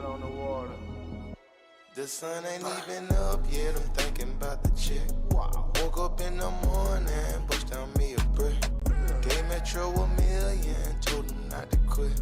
foot on the water. The sun ain't even up yet, I'm thinking about the chick. Wow. Woke up in the morning, bust down me a brick. Gave Metro $1 million, told him not to quit.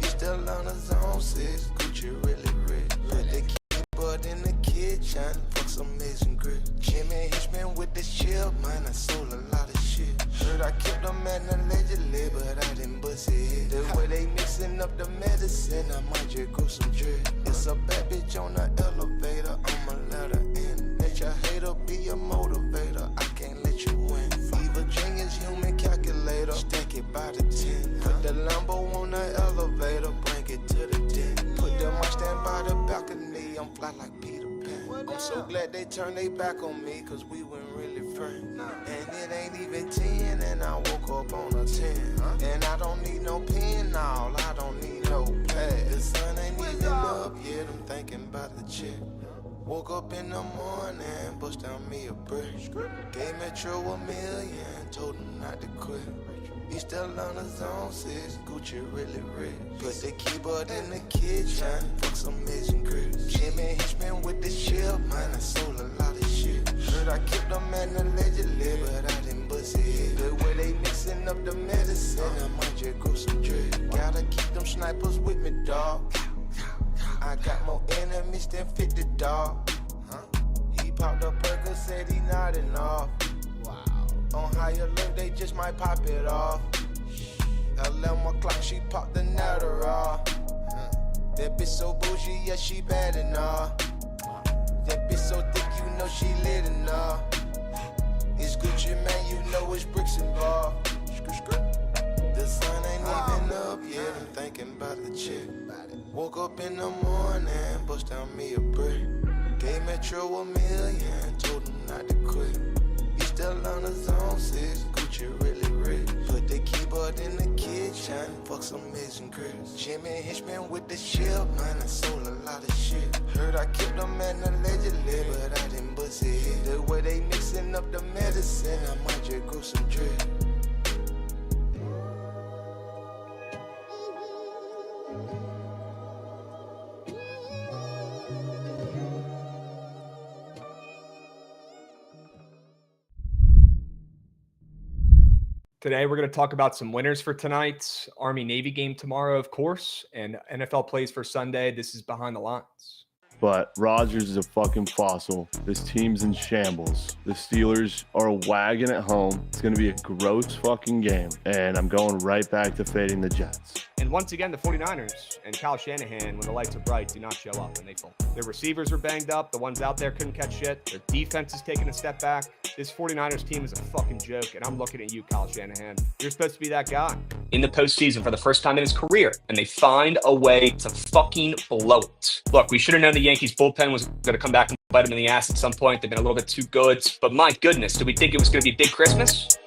He still on his own 6, Gucci really rich. Put the keyboard in the kitchen, fuck some amazing grip. Jimmy Hitchman with the chip, man, I sold a lot of shit. Heard I kept them at allegedly, but I didn't bust it. The way they mixing up the medicine, I might just grow some drip. It's a bad bitch on the elevator, I'ma let her in. Let your hater be a motivator, I can't let you win. Evil genius, human calculator, stack it by the 10. Put the Lambo on the elevator, bring it to the den. Put them I stand by the balcony, I'm fly like Peter Pan. I'm so glad they turned their back on me, cause we weren't really friends. And it ain't even 10, and I woke up on a 10. And I don't need no pen, all I don't need no pad. The sun ain't even up yet, I'm thinking about the chick. Woke up in the morning, bust down me a brick. Gave Metro $1 million, told him not to quit. He still on his own 6, Gucci really rich. Put the keyboard in the kitchen, fuck some amazing grips. Jimmy Hitchman with the chip, man, I sold a lot of shit. Heard I kept them at allegedly, but I didn't bust it. The way they mixing up the medicine, I might just grow some drip. Gotta keep them snipers with me, dawg. I got more enemies than 50, dawg. He popped a burger, said he nodding off. On high alert, they just might pop it off. 11 o'clock, she popped the nutter off. That bitch so bougie, yeah, she bad enough. That bitch so thick, you know she lit enough. It's Gucci, man, you know it's bricks involved. The sun ain't even up yet, I'm thinking about the chick. Woke up in the morning, bust down me a brick. Gave Metro $1 million, told him not to quit. He still on his own 6, Gucci really rich. Put the keyboard in the kitchen, fuck some amazing grips. Jimmy Hitchman with the chip, man, I sold a lot of shit. Heard I kept them at allegedly, but I didn't bust it. The way they mixing up the medicine, I might just grow some drip. Today, we're going to talk about some winners for tonight's Army-Navy game tomorrow, of course, and NFL plays for Sunday. This is Behind the Lines. But Rodgers is a fucking fossil. This team's in shambles. The Steelers are a wagon at home. It's going to be a gross fucking game. And I'm going right back to fading the Jets. And once again, the 49ers and Kyle Shanahan, when the lights are bright, do not show up and they fold. Their receivers are banged up. The ones out there couldn't catch shit. Their defense is taking a step back. This 49ers team is a fucking joke, and I'm looking at you, Kyle Shanahan. You're supposed to be that guy. In the postseason for the first time in his career, and they find a way to fucking blow it. Look, we should have known the Yankees bullpen was going to come back and bite them in the ass at some point. They've been a little bit too good, but my goodness, did we think it was going to be a big Christmas?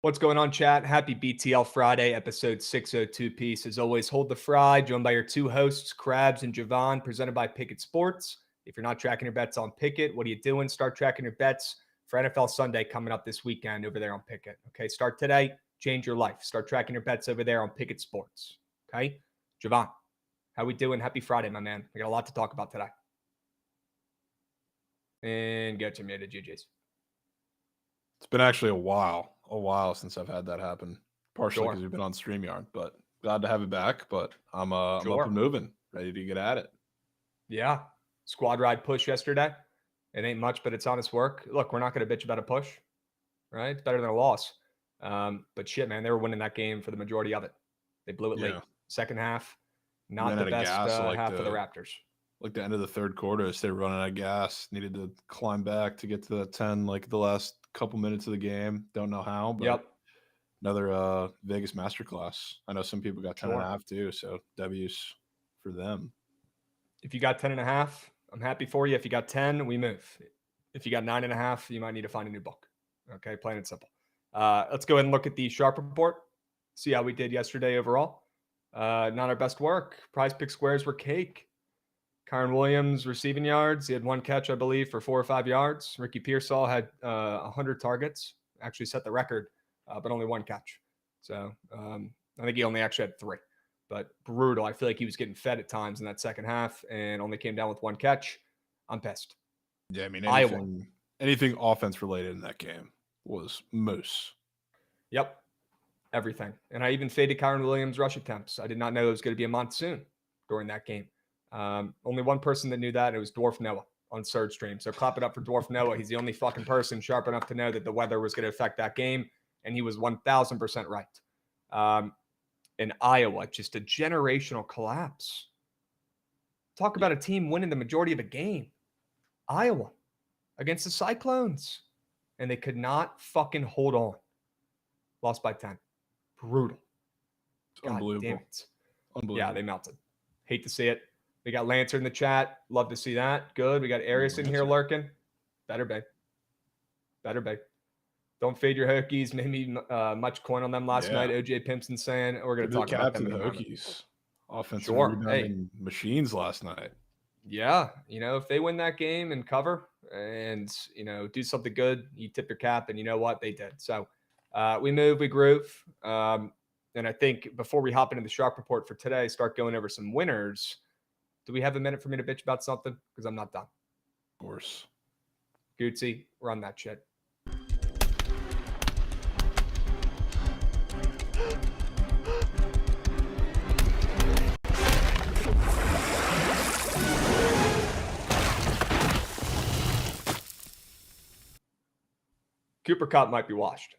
What's going on, chat? Happy BTL Friday, episode 602 piece. As always, hold the fry, joined by your two hosts, Krabs and Jovan, presented by Bookit Sports. If you're not tracking your bets on Bookit, what are you doing? Start tracking your bets for NFL Sunday coming up this weekend over there on Bookit. Okay, start today, change your life. Start tracking your bets over there on Bookit Sports. Okay, Jovan, how we doing? Happy Friday, my man. We got a lot to talk about today. And go to me to GG's. It's been actually a while since I've had that happen. Partially because Sure. we've been on StreamYard, but glad to have it back. But I'm up Sure. and moving, ready to get at it. Yeah. Squad ride push yesterday. It ain't much, but it's honest work. Look, we're not going to bitch about a push, right? It's better than a loss. But shit, man, they were winning that game for the majority of it. They blew it late. Second half, not Ran the out of best gas, half of the Raptors. Like the end of the third quarter, they were running out of gas. Needed to climb back to get to the 10, like the last couple minutes of the game. Don't know how, but another Vegas masterclass. I know some people got 10.5 too, so W's for them. If you got 10.5, I'm happy for you. If you got 10, we move. If you got 9.5, you might need to find a new book. Okay, plain and simple. Let's go ahead and look at the Sharp report. See how we did yesterday overall. Not our best work. Prize pick squares were cake. Kyron Williams receiving yards. He had one catch, I believe, for 4 or 5 yards. Ricky Pearsall had 100 targets. Actually set the record, but only one catch. So, I think he only actually had 3, but brutal. I feel like he was getting fed at times in that second half and only came down with 1 catch. I'm pissed. Yeah, I mean, Iowa. anything offense related in that game was moose. Yep. Everything. And I even faded Kyron Williams' rush attempts. I did not know it was going to be a monsoon during that game. Only one person that knew that, and it was Dwarf Noah on Surge Stream. So clap it up for Dwarf Noah. He's the only fucking person sharp enough to know that the weather was going to affect that game, and he was 1,000% right. In Iowa, just a generational collapse. Talk about a team winning the majority of a game. Iowa against the Cyclones. And they could not fucking hold on. Lost by 10. Brutal. God Unbelievable. damn it. Unbelievable. Yeah, they melted. Hate to see it. We got Lancer in the chat. Love to see that. Good. We got Arius in here lurking. Better be. Better be. Don't fade your Hokies. Made me much coin on them last night. OJ Pimpson saying we're going to talk about them. The Hokies. Offensive Sure. rebounding machines last night. Yeah. You know, if they win that game and cover and, you know, do something good, you tip your cap, and you know what? They did. So we move, we groove. And I think before we hop into the sharp report for today, start going over some winners. Do we have a minute for me to bitch about something? Because I'm not done. Of course. Gucci, run that shit. Cooper Kupp might be washed.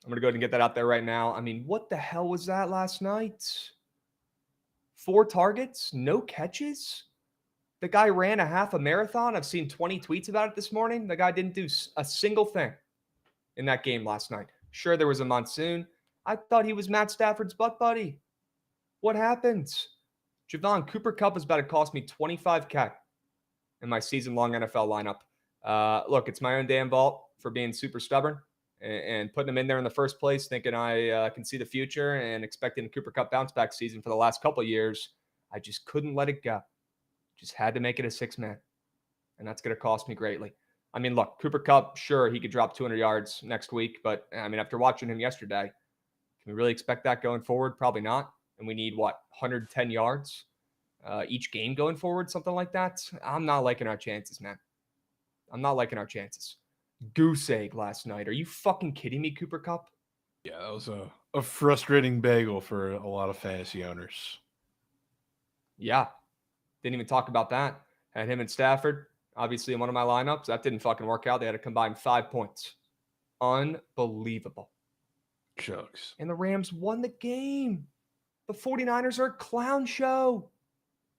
I'm going to go ahead and get that out there right now. I mean, what the hell was that last night? 4 targets, no catches? The guy ran a half a marathon. I've seen 20 tweets about it this morning. The guy didn't do a single thing in that game last night. Sure, there was a monsoon. I thought he was Matt Stafford's butt buddy. What happened? Jovan, Cooper Kupp is about to cost me $25K in my season-long NFL lineup. Look, it's my own damn fault for being super stubborn and putting him in there in the first place, thinking I can see the future and expecting a Cooper Kupp bounce back season for the last couple of years. I just couldn't let it go. Just had to make it a 6-man. And that's going to cost me greatly. I mean, look, Cooper Kupp, sure, he could drop 200 yards next week. But, I mean, after watching him yesterday, can we really expect that going forward? Probably not. And we need, 110 yards each game going forward, something like that? I'm not liking our chances, man. I'm not liking our chances. Goose egg last night. Are you fucking kidding me, Cooper Kupp? Yeah, that was a frustrating bagel for a lot of fantasy owners. Yeah. Didn't even talk about that. Had him and Stafford, obviously, in one of my lineups. That didn't fucking work out. They had a combined 5 points. Unbelievable. Chugs. And the Rams won the game. The 49ers are a clown show.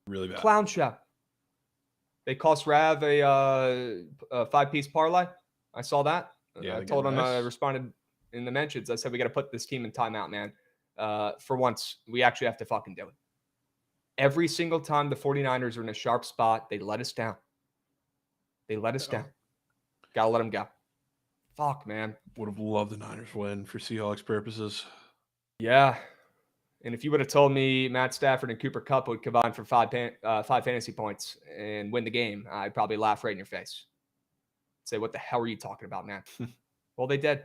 Really bad. Clown show. They cost Rav a 5-piece parlay. I saw that. Yeah, I told him, I responded in the mentions. I said, we got to put this team in timeout, man. For once, we actually have to fucking do it. Every single time the 49ers are in a sharp spot, they let us down. They let us down. Got to let them go. Fuck, man. Would have loved the Niners win for Seahawks purposes. Yeah. And if you would have told me Matt Stafford and Cooper Kupp would combine for 5 fantasy points and win the game, I'd probably laugh right in your face. Say, what the hell are you talking about, man? Well, they did.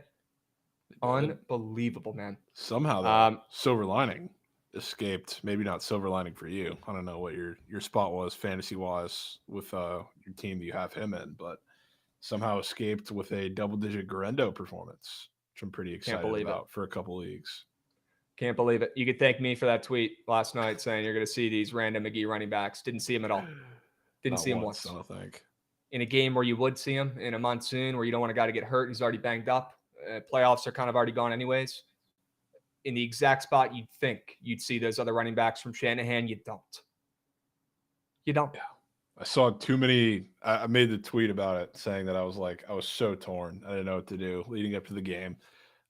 Unbelievable, man. Somehow, though, silver lining escaped. Maybe not silver lining for you. I don't know what your spot was fantasy-wise with your team that you have him in, but somehow escaped with a double-digit Garendo performance, which I'm pretty excited about for a couple leagues. Can't believe it. You could thank me for that tweet last night saying you're going to see these random McGee running backs. Didn't see him at all. Didn't see him once. I don't think. In a game where you would see him, in a monsoon where you don't want a guy to get hurt, he's already banged up. Playoffs are kind of already gone anyways. In the exact spot you'd think you'd see those other running backs from Shanahan, you don't. You don't. Yeah. I saw too many. I made the tweet about it saying that I was so torn. I didn't know what to do leading up to the game.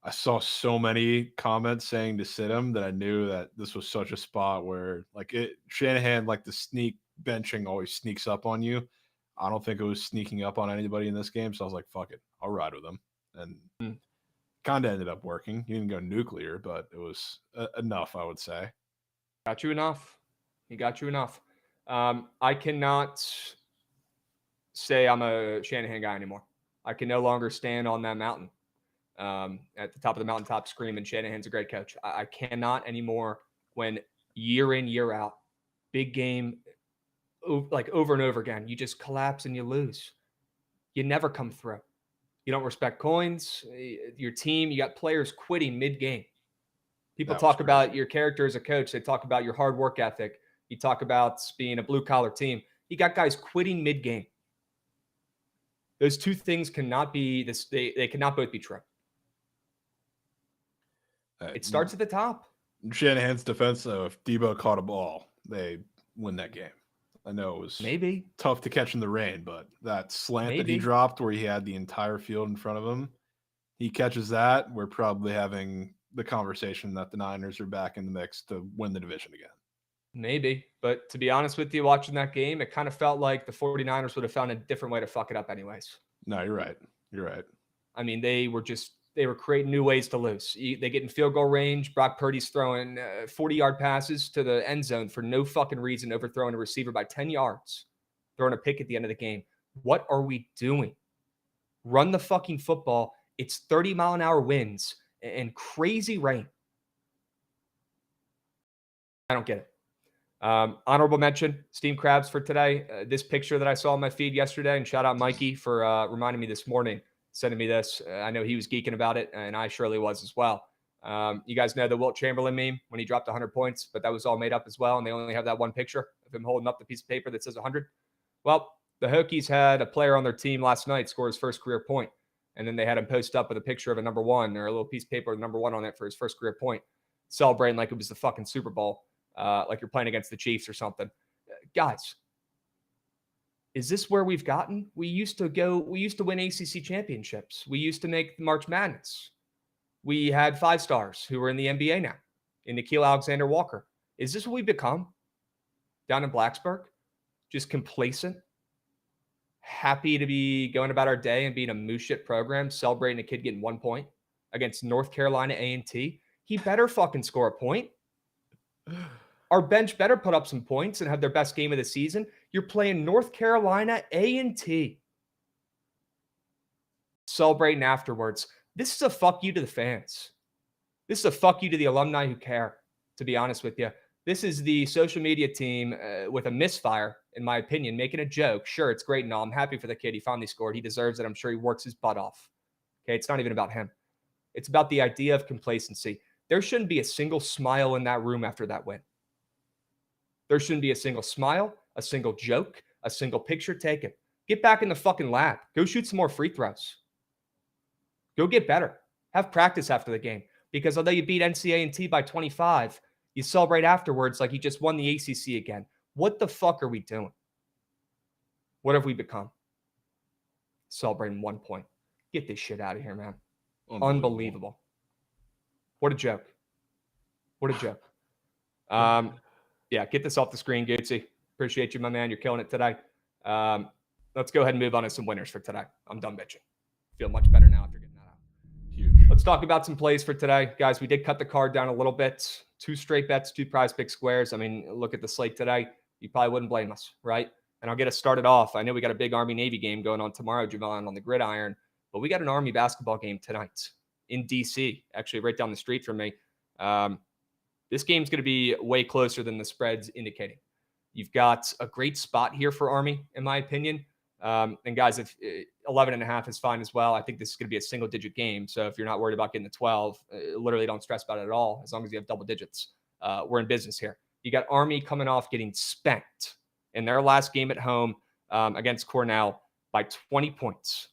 I saw so many comments saying to sit him that I knew that this was such a spot where Shanahan, the sneak benching always sneaks up on you. I don't think it was sneaking up on anybody in this game. So I was like, fuck it. I'll ride with him. And kind of ended up working. He didn't go nuclear, but it was enough, I would say. Got you enough. He got you enough. I cannot say I'm a Shanahan guy anymore. I can no longer stand on that mountain. at the top of the mountaintop screaming, Shanahan's a great coach. I cannot anymore when year in, year out, big game, like over and over again, you just collapse and you lose. You never come through. You don't respect coins, your team. You got players quitting mid-game. People talk about your character as a coach. They talk about your hard work ethic. You talk about being a blue-collar team. You got guys quitting mid-game. Those two things cannot be this. They cannot both be true. It starts at the top. Shanahan's defense, though, if Debo caught a ball, they win that game. I know it was maybe tough to catch in the rain, but that slant that he dropped where he had the entire field in front of him, he catches that, we're probably having the conversation that the Niners are back in the mix to win the division again. Maybe. But to be honest with you, watching that game, it kind of felt like the 49ers would have found a different way to fuck it up anyways. No, you're right. You're right. I mean, they were creating new ways to lose. They get in field goal range. Brock Purdy's throwing 40-yard passes to the end zone for no fucking reason, overthrowing a receiver by 10 yards, throwing a pick at the end of the game. What are we doing? Run the fucking football. It's 30-mile-an-hour winds and crazy rain. I don't get it. Honorable mention, steamed crabs for today. This picture that I saw on my feed yesterday, and shout out Mikey for reminding me this morning, sending me this. I know he was geeking about it, and I surely was as well. You guys know the Wilt Chamberlain meme when he dropped 100 points, but that was all made up as well, and they only have that one picture of him holding up the piece of paper that says 100. Well, the Hokies had a player on their team last night score his first career point, and then they had him post up with a picture of a number one or a little piece of paper with number one on it for his first career point, celebrating like it was the fucking Super Bowl. Like you're playing against the Chiefs or something. Guys, is this where we've gotten? We used to win ACC championships. We used to make March Madness. We had 5 stars who are in the NBA now, in Nickeil Alexander-Walker. Is this what we've become down in Blacksburg? Just complacent, happy to be going about our day and being a moose shit program, celebrating a kid getting 1 point against North Carolina A&T. He better fucking score a point. Our bench better put up some points and have their best game of the season. You're playing North Carolina A&T. Celebrating afterwards. This is a fuck you to the fans. This is a fuck you to the alumni who care, to be honest with you. This is the social media team with a misfire, in my opinion, making a joke. Sure, it's great and all. I'm happy for the kid. He finally scored. He deserves it. I'm sure he works his butt off. Okay, it's not even about him. It's about the idea of complacency. There shouldn't be a single smile in that room after that win. There shouldn't be a single smile, a single joke, a single picture taken. Get back in the fucking lab. Go shoot some more free throws. Go get better. Have practice after the game. Because although you beat NCA&T by 25, you celebrate afterwards like you just won the ACC again. What the fuck are we doing? What have we become? Celebrating 1 point. Get this shit out of here, man. Unbelievable. What a joke. What a joke. Yeah, get this off the screen, Gootsy. Appreciate you, my man. You're killing it today. Let's go ahead and move on to some winners for today. I'm done bitching. Feel much better now after getting that out. Huge. Let's talk about some plays for today. Guys, we did cut the card down a little bit. 2 straight bets, 2 prize pick squares. I mean, look at the slate today. You probably wouldn't blame us, right? And I'll get us started off. I know we got a big Army-Navy game going on tomorrow, Jovan, on the gridiron. But we got an Army basketball game tonight in D.C., actually right down the street from me. This game's going to be way closer than the spread's indicating. You've got a great spot here for Army, in my opinion. And guys, if 11.5 is fine as well. I think this is going to be a single-digit game. So if you're not worried about getting the 12, literally don't stress about it at all. As long as you have double digits, we're in business here. You got Army coming off getting spanked in their last game at home against Cornell by 20 points.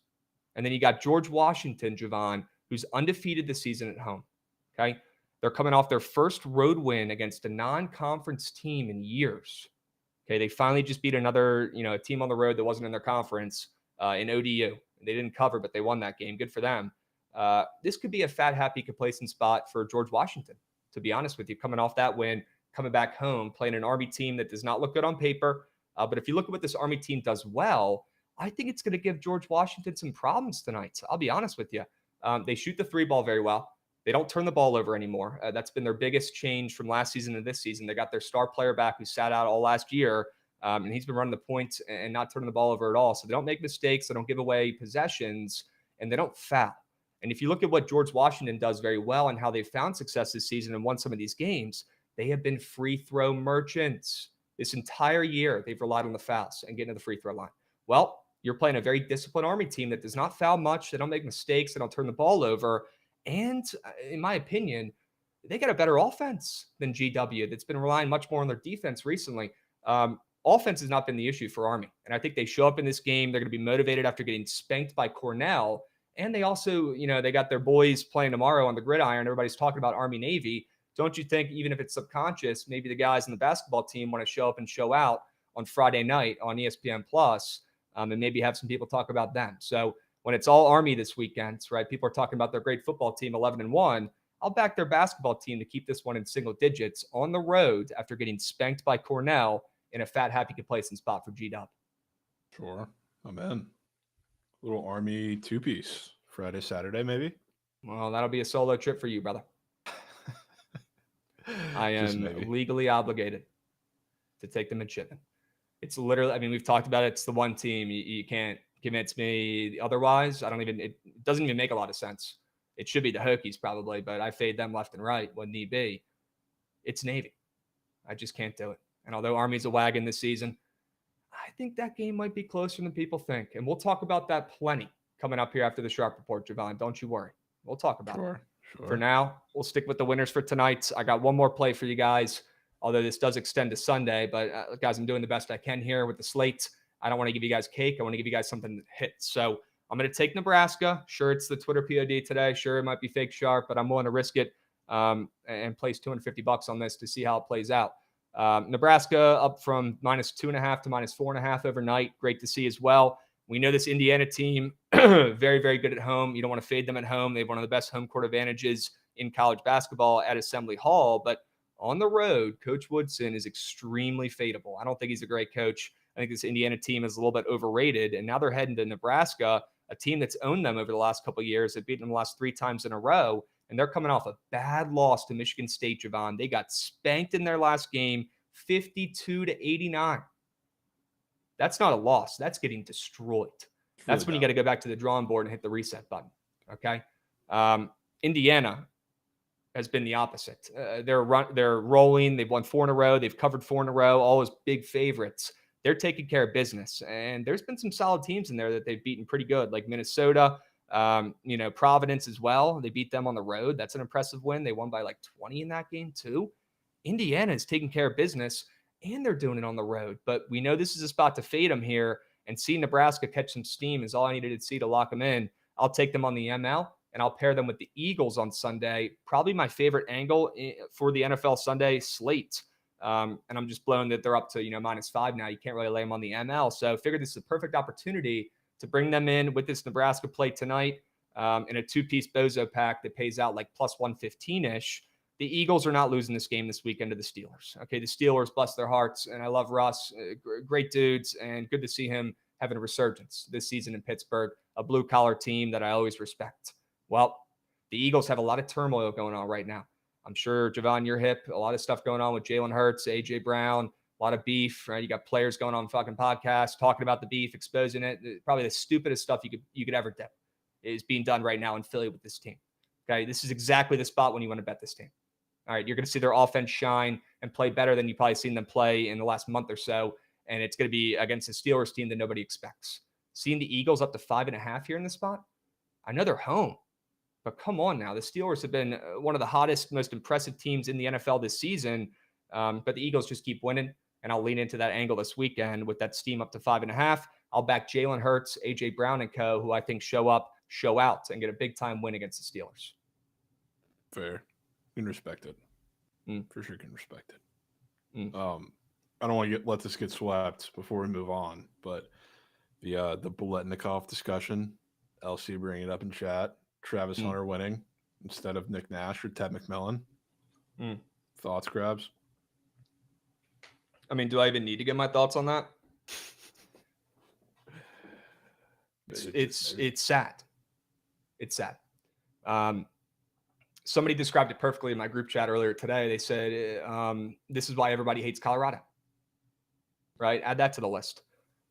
And then you got George Washington, Jovan, who's undefeated this season at home. Okay. They're coming off their first road win against a non-conference team in years. Okay, they finally just beat another, a team on the road that wasn't in their conference in ODU. They didn't cover, but they won that game. Good for them. This could be a fat, happy, complacent spot for George Washington, to be honest with you, coming off that win, coming back home, playing an Army team that does not look good on paper. But if you look at what this Army team does well, I think it's going to give George Washington some problems tonight. I'll be honest with you. They shoot the 3 ball very well. They don't turn the ball over anymore. That's been their biggest change from last season to this season. They got their star player back who sat out all last year, and he's been running the points and not turning the ball over at all. So they don't make mistakes. They don't give away possessions, and they don't foul. And if you look at what George Washington does very well and how they've found success this season and won some of these games, they have been free throw merchants. This entire year, they've relied on the fouls and getting to the free throw line. Well, you're playing a very disciplined Army team that does not foul much. They don't make mistakes. They don't turn the ball over. And in my opinion, they got a better offense than GW that's been relying much more on their defense recently. Offense has not been the issue for Army. And I think they show up in this game. They're going to be motivated after getting spanked by Cornell. And they also, they got their boys playing tomorrow on the gridiron. Everybody's talking about Army-Navy. Don't you think, even if it's subconscious, maybe the guys in the basketball team want to show up and show out on Friday night on ESPN Plus, and maybe have some people talk about them. So when it's all Army this weekend, right, people are talking about their great football team, 11-1. I'll back their basketball team to keep this one in single digits on the road after getting spanked by Cornell in a fat, happy, complacent spot for G-Dub. Sure. I'm in. Little Army two-piece. Friday, Saturday, maybe? Well, that'll be a solo trip for you, brother. I am legally obligated to take the midshipmen. It's literally, we've talked about it. It's the one team. You can't convince me otherwise. It doesn't even make a lot of sense. It should be the Hokies probably, but I fade them left and right when need be. It's Navy. I just can't do it. And although Army's a wagon this season, I think that game might be closer than people think. And we'll talk about that plenty coming up here after the Sharp Report, Jovan. Don't you worry. We'll talk about it. Sure. For now, we'll stick with the winners for tonight. I got one more play for you guys, although this does extend to Sunday. But, guys, I'm doing the best I can here with the slate. I don't want to give you guys cake. I want to give you guys something that hits. So I'm going to take Nebraska. Sure, it's the Twitter POD today. Sure, it might be fake sharp, but I'm willing to risk it and place $250 on this to see how it plays out. Nebraska up from -2.5 to -4.5 overnight. Great to see as well. We know this Indiana team, very, very good at home. You don't want to fade them at home. They have one of the best home court advantages in college basketball at Assembly Hall. But on the road, Coach Woodson is extremely fadeable. I don't think he's a great coach. I think this Indiana team is a little bit overrated. And now they're heading to Nebraska, a team that's owned them over the last couple of years. They've beaten them the last 3 times in a row. And they're coming off a bad loss to Michigan State, Jovan. They got spanked in their last game, 52-89. That's not a loss. That's getting destroyed. That's when you got to go back to the drawing board and hit the reset button. Okay. Indiana has been the opposite. They're rolling. They've won 4 in a row. They've covered 4 in a row. All as big favorites. They're taking care of business. And there's been some solid teams in there that they've beaten pretty good, like Minnesota, Providence as well. They beat them on the road. That's an impressive win. They won by like 20 in that game too. Indiana is taking care of business, and they're doing it on the road. But we know this is a spot to fade them here, and see Nebraska catch some steam is all I needed to see to lock them in. I'll take them on the ML, and I'll pair them with the Eagles on Sunday. Probably my favorite angle for the NFL Sunday slate. And I'm just blown that they're up to, -5 now. You can't really lay them on the ML. So I figured this is a perfect opportunity to bring them in with this Nebraska play tonight in a 2-piece bozo pack that pays out like plus 115-ish. The Eagles are not losing this game this weekend to the Steelers. Okay, the Steelers, bless their hearts, and I love Russ. Great dudes, and good to see him having a resurgence this season in Pittsburgh, a blue-collar team that I always respect. Well, the Eagles have a lot of turmoil going on right now. I'm sure, Jovan, you're hip. A lot of stuff going on with Jalen Hurts, A.J. Brown, a lot of beef, right? You got players going on fucking podcasts, talking about the beef, exposing it. Probably the stupidest stuff you could ever do is being done right now in Philly with this team. Okay, this is exactly the spot when you want to bet this team. All right, you're going to see their offense shine and play better than you've probably seen them play in the last month or so, and it's going to be against a Steelers team that nobody expects. Seeing the Eagles up to 5.5 here in this spot, I know they're home, but come on now. The Steelers have been one of the hottest, most impressive teams in the NFL this season, but the Eagles just keep winning, and I'll lean into that angle this weekend with that steam up to 5.5. I'll back Jalen Hurts, A.J. Brown, and co., who I think show up, show out, and get a big-time win against the Steelers. Fair. Can respect it. For sure can respect it. I don't want to let this get swept before we move on, but the Biletnikoff discussion, LC bringing it up in chat, Travis Hunter winning instead of Nick Nash or Ted McMillan. Thoughts, Krabs? I mean, do I even need to get my thoughts on that? It's sad. It's sad. Somebody described it perfectly in my group chat earlier today. They said, this is why everybody hates Colorado, right? Add that to the list.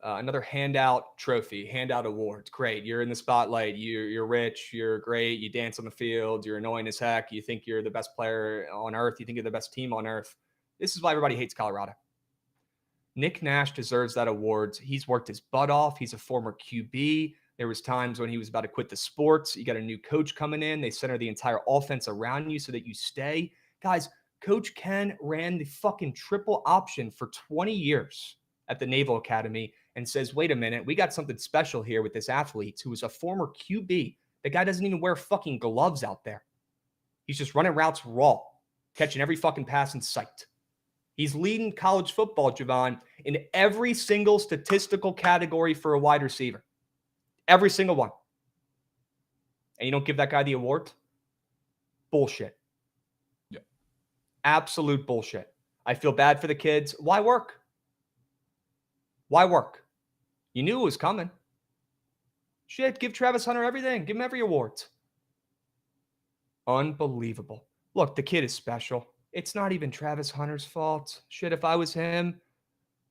Another handout trophy, handout awards. Great. You're in the spotlight. You're rich. You're great. You dance on the field. You're annoying as heck. You think you're the best player on earth. You think you're the best team on earth. This is why everybody hates Colorado. Nick Nash deserves that award. He's worked his butt off. He's a former QB. There was times when he was about to quit the sports. You got a new coach coming in. They center the entire offense around you so that you stay. Guys, Coach Ken ran the fucking triple option for 20 years at the Naval Academy and says, wait a minute, we got something special here with this athlete who is a former QB. The guy doesn't even wear fucking gloves out there. He's just running routes raw, catching every fucking pass in sight. He's leading college football, Jovan, in every single statistical category for a wide receiver. Every single one. And you don't give that guy the award? Bullshit. Yeah. Absolute bullshit. I feel bad for the kids. Why work? Why work? You knew it was coming. Shit, give Travis Hunter everything. Give him every award. Unbelievable. Look, the kid is special. It's not even Travis Hunter's fault. Shit, if I was him,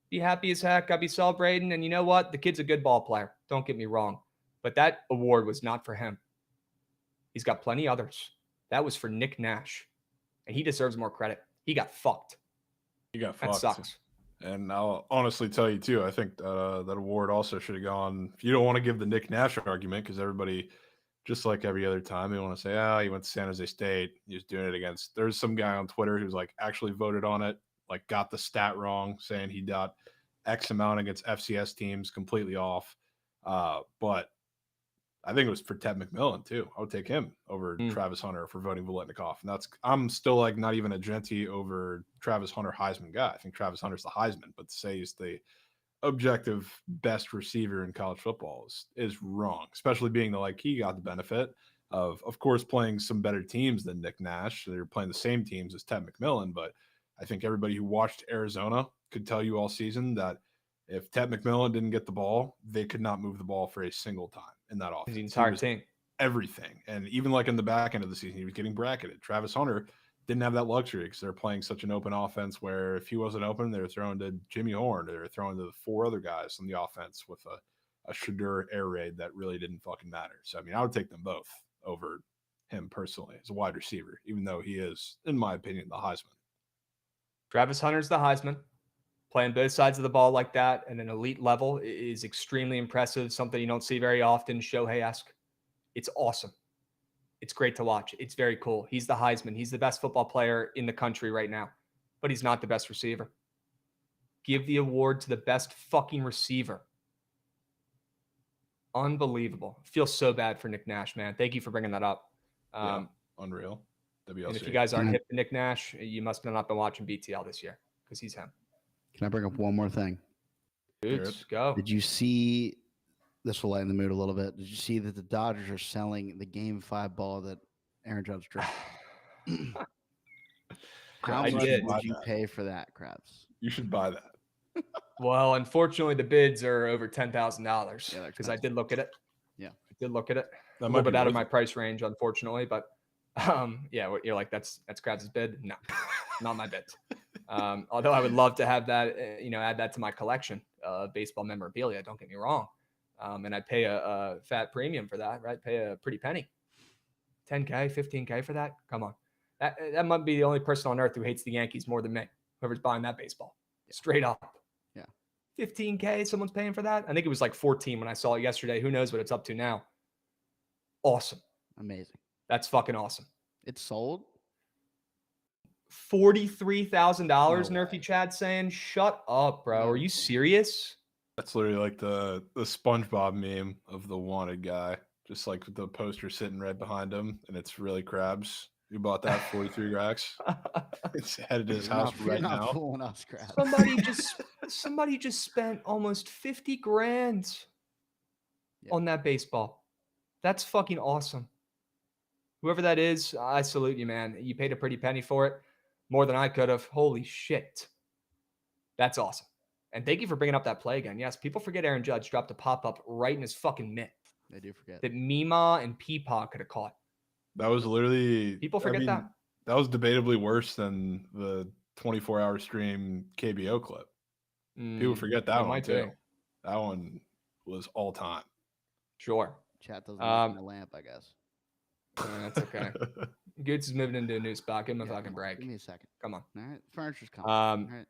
be happy as heck. I'd be celebrating. And you know what? The kid's a good ball player. Don't get me wrong. But that award was not for him. He's got plenty others. That was for Nick Nash. And he deserves more credit. He got fucked. He got That fucked. sucks. And I'll honestly tell you, too, I think that award also should have gone. If you don't want to give the Nick Nash argument, because everybody, just like every other time, they want to say, he went to San Jose State. He was doing it against. There's some guy on Twitter who's like actually voted on it, like got the stat wrong, saying he got X amount against FCS teams completely off. But I think it was for Ted McMillan, too. I would take him over Travis Hunter for voting Volitnikoff. And I'm still like not even a Genty over Travis Hunter Heisman guy. I think Travis Hunter's the Heisman, but to say he's the objective best receiver in college football is wrong, especially being he got the benefit of course, playing some better teams than Nick Nash. They're playing the same teams as Ted McMillan, but I think everybody who watched Arizona could tell you all season that if Ted McMillan didn't get the ball, they could not move the ball for a single time in that offense. The entire team. Everything. And even like in the back end of the season, he was getting bracketed. Travis Hunter didn't have that luxury because they're playing such an open offense where if he wasn't open, they were throwing to Jimmy Horn. They were throwing to the four other guys on the offense with a Shadur air raid that really didn't fucking matter. So, I mean, I would take them both over him personally as a wide receiver, even though he is, in my opinion, the Heisman. Travis Hunter's the Heisman. Playing both sides of the ball like that at an elite level is extremely impressive, something you don't see very often, Shohei-esque. It's awesome. It's great to watch. It's very cool. He's the Heisman. He's the best football player in the country right now, but he's not the best receiver. Give the award to the best fucking receiver. Unbelievable. Feel so bad for Nick Nash, man. Thank you for bringing that up. Unreal. WLC. And if you guys aren't hip to Nick Nash, you must have not been watching BTL this year because he's him. Can I bring up one more thing? Dudes, go. Did you see, this will lighten the mood a little bit, did you see that the Dodgers are selling the Game 5 ball that Aaron Judge dropped? How much would you pay for that, Krabs? You should buy that. Well, unfortunately, the bids are over $10,000 because I did look at it. Yeah. I did look at it. That A little bit out of my price range, unfortunately, but you're like, that's Krabs' bid? No, not my bid. Although I would love to have that, add that to my collection of baseball memorabilia. Don't get me wrong. And I'd pay a fat premium for that, right? Pay a pretty penny. 10K, 15K for that? Come on. That might be the only person on earth who hates the Yankees more than me. Whoever's buying that baseball. Yeah. Straight up. Yeah. 15K, someone's paying for that? I think it was like 14 when I saw it yesterday. Who knows what it's up to now? Awesome. Amazing. That's fucking awesome. It's sold? $43,000, No Nerfy way. Chad saying, shut up, bro. No Are you way. serious? That's literally like the SpongeBob meme of the wanted guy, just like with the poster sitting right behind him, and it's really Krabs. You bought that 43 racks. It's headed to his house right You're not now. fooling us, Krabs. Somebody just spent almost 50 grand on that baseball. That's fucking awesome. Whoever that is, I salute you, man. You paid a pretty penny for it. More than I could have. Holy shit. That's awesome. And thank you for bringing up that play again. Yes, people forget Aaron Judge dropped a pop-up right in his fucking mitt They do forget. that Mima and Peepaw could have caught. That was literally People forget that. That was debatably worse than the 24-hour stream KBO clip. People forget that one might too. be. That one was all time. Sure. Chat doesn't like my lamp, I guess. That's okay. Goots is moving into a new spot. Give him a fucking Give break. me a second. Come on. All right. Furniture's coming. All right.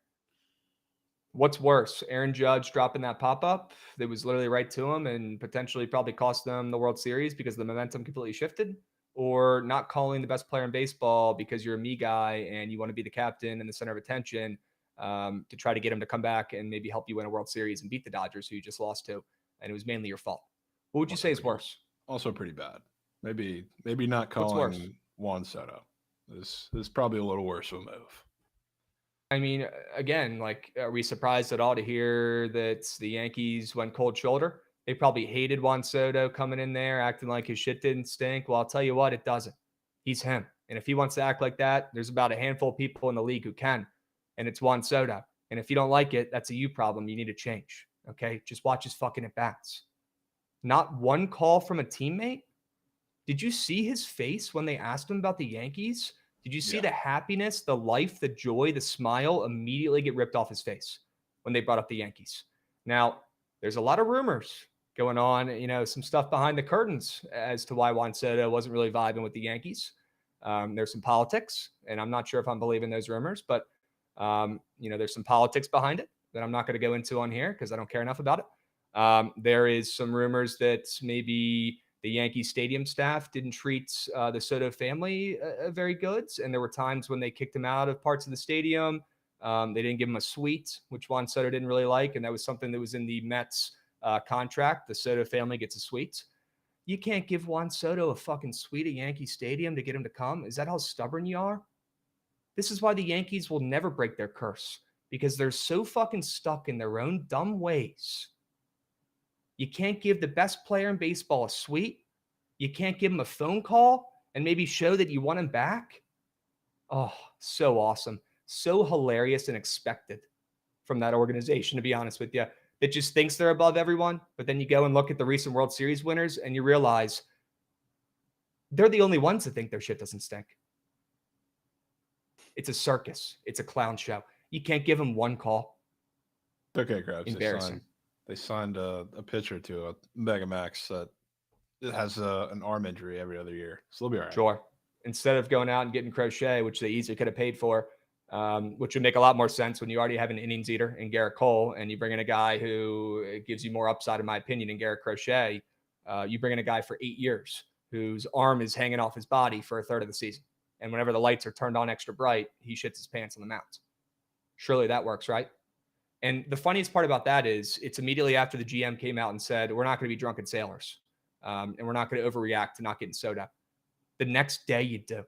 What's worse, Aaron Judge dropping that pop-up that was literally right to him and potentially probably cost them the World Series because the momentum completely shifted, or not calling the best player in baseball because you're a me guy and you want to be the captain and the center of attention to try to get him to come back and maybe help you win a World Series and beat the Dodgers, who you just lost to, and it was mainly your fault. What would you say is worse? Also pretty bad. Maybe not calling Juan Soto. This is probably a little worse of a move. I mean, again, like, are we surprised at all to hear that the Yankees went cold shoulder? They probably hated Juan Soto coming in there, acting like his shit didn't stink. Well, I'll tell you what, it doesn't. He's him. And if he wants to act like that, there's about a handful of people in the league who can, and it's Juan Soto. And if you don't like it, that's a you problem. You need to change, okay? Just watch his fucking at-bats. Not one call from a teammate? Did you see his face when they asked him about the Yankees? Did you see the happiness, the life, the joy, the smile immediately get ripped off his face when they brought up the Yankees? Now, there's a lot of rumors going on, some stuff behind the curtains as to why Juan Soto wasn't really vibing with the Yankees. There's some politics, and I'm not sure if I'm believing those rumors, but, there's some politics behind it that I'm not going to go into on here because I don't care enough about it. There is some rumors that maybe the Yankee Stadium staff didn't treat the Soto family very good. And there were times when they kicked him out of parts of the stadium. They didn't give him a suite, which Juan Soto didn't really like. And that was something that was in the Mets contract. The Soto family gets a suite. You can't give Juan Soto a fucking suite at Yankee Stadium to get him to come. Is that how stubborn you are? This is why the Yankees will never break their curse, because they're so fucking stuck in their own dumb ways. You can't give the best player in baseball a suite. You can't give him a phone call and maybe show that you want him back. Oh, so awesome. So hilarious and expected from that organization, to be honest with you. That just thinks they're above everyone. But then you go and look at the recent World Series winners and you realize they're the only ones that think their shit doesn't stink. It's a circus. It's a clown show. You can't give them one call. Okay, Krabs. Embarrassing. They signed a pitcher to a Mega Max that has an arm injury every other year. So they'll be all right. Sure. Instead of going out and getting Crochet, which they easily could have paid for, which would make a lot more sense when you already have an innings eater in Garrett Cole, and you bring in a guy who gives you more upside, in my opinion, in Garrett Crochet. You bring in a guy for 8 years whose arm is hanging off his body for a third of the season. And whenever the lights are turned on extra bright, he shits his pants on the mound. Surely that works, right? And the funniest part about that is it's immediately after the GM came out and said, we're not going to be drunken sailors. And we're not going to overreact to not getting soda. The next day you do.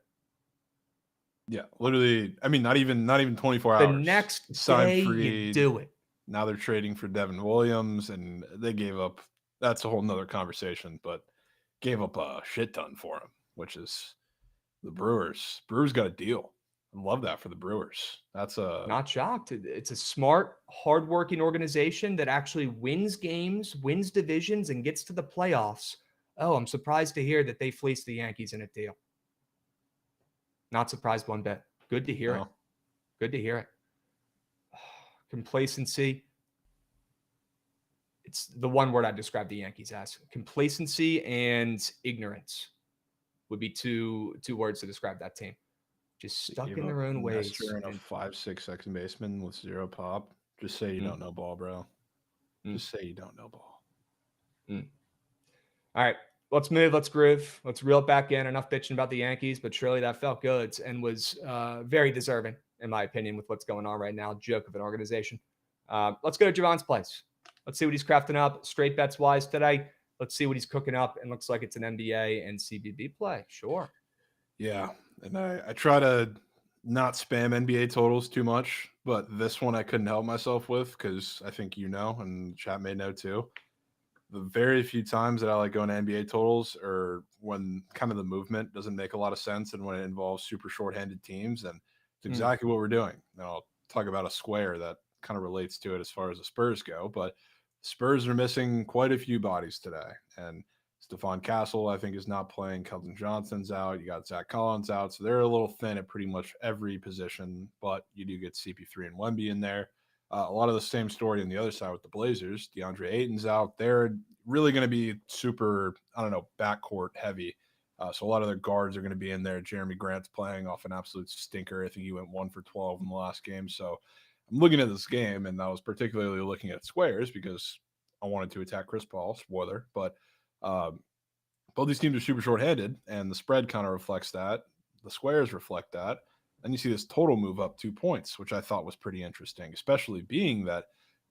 Yeah, literally. I mean, not even 24 hours. The next day you do it. Now they're trading for Devin Williams, and they gave up. That's a whole nother conversation, but gave up a shit ton for him, which is the Brewers. Brewers got a deal. I love that for the Brewers. That's not shocked. It's a smart, hardworking organization that actually wins games, wins divisions, and gets to the playoffs. Oh, I'm surprised to hear that they fleeced the Yankees in a deal. Not surprised one bit. Good to hear it. Good to hear it. Complacency. It's the one word I'd describe the Yankees as. Complacency and ignorance would be two words to describe that team. Just stuck in their own ways. And a 5'6" second baseman with 0 pop. Just say you don't know ball, bro. Just say you don't know ball. All right, let's move. Let's groove. Let's reel it back in. Enough bitching about the Yankees, but surely that felt good and was very deserving, in my opinion, with what's going on right now. Joke of an organization. Let's go to Jovan's place. Let's see what he's crafting up straight bets wise today. Let's see what he's cooking up. And looks like it's an NBA and CBB play. Sure. Yeah. And I try to not spam NBA totals too much, but this one I couldn't help myself with because I think and the chat may know too. The very few times that I like going to NBA totals are when kind of the movement doesn't make a lot of sense and when it involves super shorthanded teams. And it's exactly what we're doing. And I'll talk about a square that kind of relates to it as far as the Spurs go, but Spurs are missing quite a few bodies today. And Stephon Castle, I think, is not playing. Keldon Johnson's out. You got Zach Collins out. So they're a little thin at pretty much every position, but you do get CP3 and Wemby in there. A lot of the same story on the other side with the Blazers. DeAndre Ayton's out. They're really going to be super, I don't know, backcourt heavy. So a lot of their guards are going to be in there. Jeremy Grant's playing off an absolute stinker. I think he went 1 for 12 in the last game. So I'm looking at this game, and I was particularly looking at squares because I wanted to attack Chris Paul, spoiler. But both these teams are super short-handed, and the spread kind of reflects that. The squares reflect that. Then you see this total move up 2 points, which I thought was pretty interesting, especially being that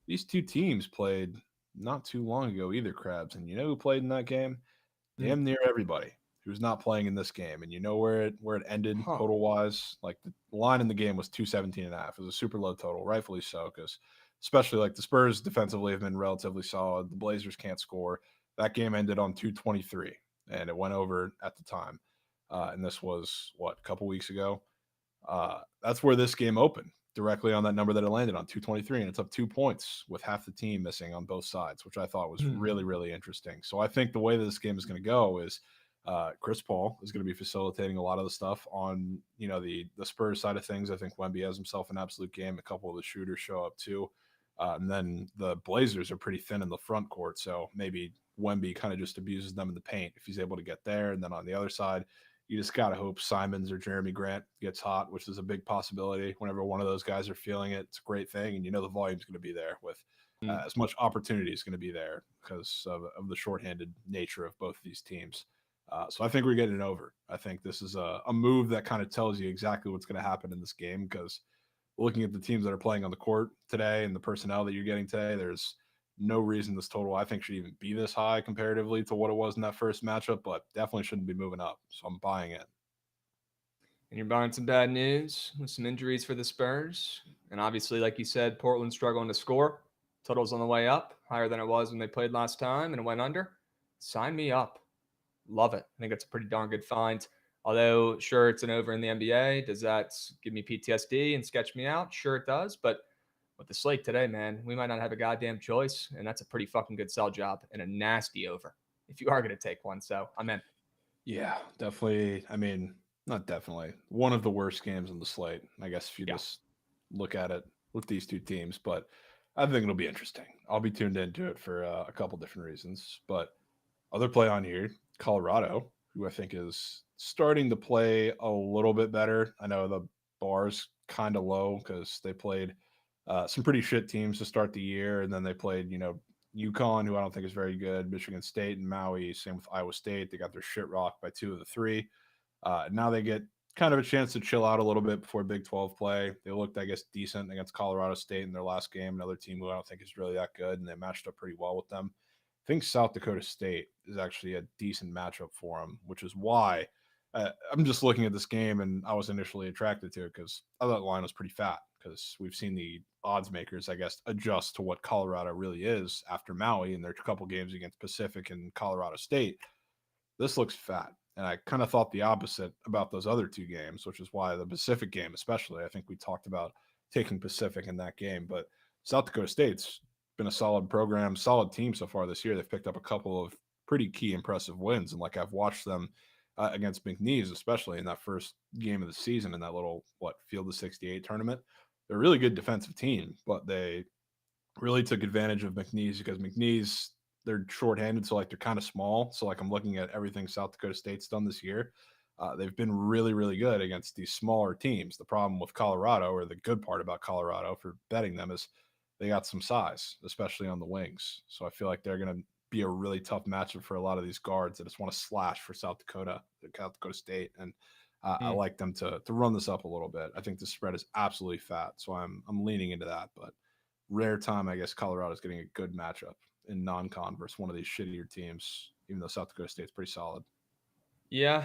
these two teams played not too long ago either, Krabs. And you know who played in that game? Damn near everybody who's not playing in this game. And you know where it ended total-wise? Like the line in the game was 217.5. It was a super low total, rightfully so, because especially like the Spurs defensively have been relatively solid. The Blazers can't score. That game ended on 223, and it went over at the time. And this was, a couple weeks ago? That's where this game opened, directly on that number that it landed on, 223, and it's up 2 points with half the team missing on both sides, which I thought was really, really interesting. So I think the way that this game is going to go is Chris Paul is going to be facilitating a lot of the stuff on, the Spurs side of things. I think Wemby has himself an absolute game. A couple of the shooters show up too. And then the Blazers are pretty thin in the front court, so maybe Wemby kind of just abuses them in the paint if he's able to get there. And then on the other side, you just got to hope Simons or Jeremy Grant gets hot, which is a big possibility. Whenever one of those guys are feeling it, it's a great thing. And the volume's going to be there with as much opportunity is going to be there because of the shorthanded nature of both of these teams. So I think we're getting it over. I think this is a move that kind of tells you exactly what's going to happen in this game, because looking at the teams that are playing on the court today and the personnel that you're getting today, there's no reason this total, I think, should even be this high comparatively to what it was in that first matchup, but definitely shouldn't be moving up. So I'm buying it. And you're buying some bad news with some injuries for the Spurs. And obviously, like you said, Portland struggling to score. Total's on the way up, higher than it was when they played last time, and it went under. Sign me up. Love it. I think it's a pretty darn good find. Although, sure, it's an over in the NBA. Does that give me PTSD and sketch me out? Sure, it does. But with the slate today, man, we might not have a goddamn choice. And that's a pretty fucking good sell job and a nasty over if you are going to take one. So I'm in. Yeah, definitely. I mean, not definitely. One of the worst games on the slate, I guess, if you just look at it with these two teams. But I think it'll be interesting. I'll be tuned into it for a couple different reasons. But other play on here, Colorado, who I think is starting to play a little bit better. I know the bar's kind of low because they played some pretty shit teams to start the year, and then they played, UConn, who I don't think is very good, Michigan State and Maui. Same with Iowa State. They got their shit rocked by 2 of the 3. Now they get kind of a chance to chill out a little bit before Big 12 play. They looked, I guess, decent against Colorado State in their last game, another team who I don't think is really that good, and they matched up pretty well with them. I think South Dakota State is actually a decent matchup for them, which is why I'm just looking at this game, and I was initially attracted to it because I thought the line was pretty fat, because we've seen the odds makers, I guess, adjust to what Colorado really is after Maui and their couple games against Pacific and Colorado State. This looks fat. And I kind of thought the opposite about those other 2 games, which is why the Pacific game, especially, I think we talked about taking Pacific in that game. But South Dakota State's been a solid program, solid team so far this year. They've picked up a couple of pretty key impressive wins. And like I've watched them against McNeese, especially in that first game of the season in that little, Field of 68 tournament. They're a really good defensive team, but they really took advantage of McNeese because McNeese, they're shorthanded, so they're kind of small. So I'm looking at everything South Dakota State's done this year. They've been really, really good against these smaller teams. The problem with Colorado, or the good part about Colorado for betting them, is they got some size, especially on the wings. So I feel like they're going to be a really tough matchup for a lot of these guards that just want to slash for South Dakota State. And I like them to run this up a little bit. I think the spread is absolutely fat, so I'm leaning into that. But rare time, I guess Colorado's getting a good matchup in non-con versus one of these shittier teams, even though South Dakota State's pretty solid. Yeah.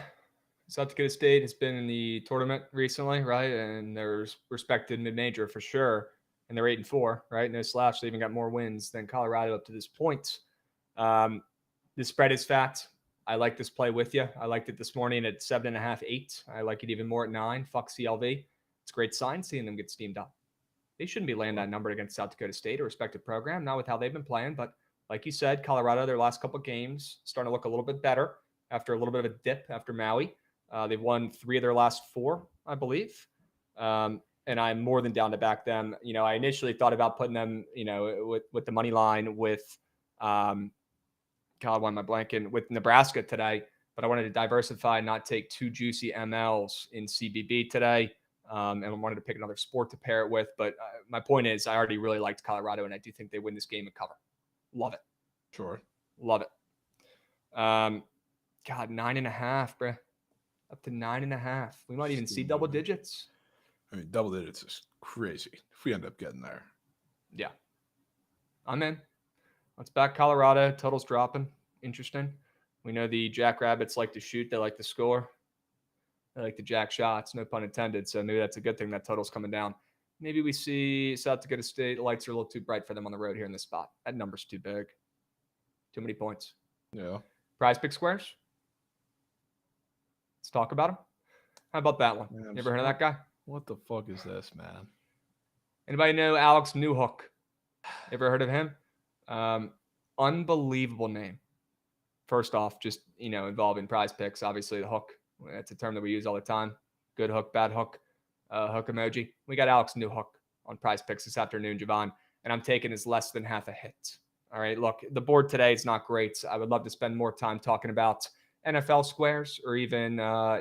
South Dakota State has been in the tournament recently, right? And they're respected mid-major for sure. And they're 8-4, right? No slash. They even got more wins than Colorado up to this point. The spread is fat. I like this play with you. I liked it this morning at 7.5, 8. I like it even more at 9. Fuck CLV. It's a great sign seeing them get steamed up. They shouldn't be laying that number against South Dakota State, a respected program, not with how they've been playing. But like you said, Colorado, their last couple of games starting to look a little bit better after a little bit of a dip after Maui. They've won 3 of their last 4, I believe. and I'm more than down to back them. I initially thought about putting them, with the money line with, God, why am I blanking? With Nebraska today, but I wanted to diversify and not take two juicy MLs in CBB today. And I wanted to pick another sport to pair it with. But my point is, I already really liked Colorado, and I do think they win this game and cover. Love it. Sure. Love it. God, 9.5, bro. Up to 9.5. We might even see double digits. I mean, double digits is crazy if we end up getting there. Yeah. I'm in. Let's back Colorado. Total's dropping. Interesting. We know the Jackrabbits like to shoot. They like to score. They like to jack shots, no pun intended. So maybe that's a good thing that total's coming down. Maybe we see South Dakota State. The lights are a little too bright for them on the road here in this spot. That number's too big. Too many points. Yeah. Prize Pick Squares. Let's talk about them. How about that one? Man, you ever heard of that guy? What the fuck is this, man? Anybody know Alex Newhook? Ever heard of him? Unbelievable name. First off, just, involving prize picks. Obviously, the hook. That's a term that we use all the time. Good hook, bad hook, hook emoji. We got Alex Newhook on prize picks this afternoon, Jovan, and I'm taking his less than half a hit. All right, look, the board today is not great. I would love to spend more time talking about NFL squares or even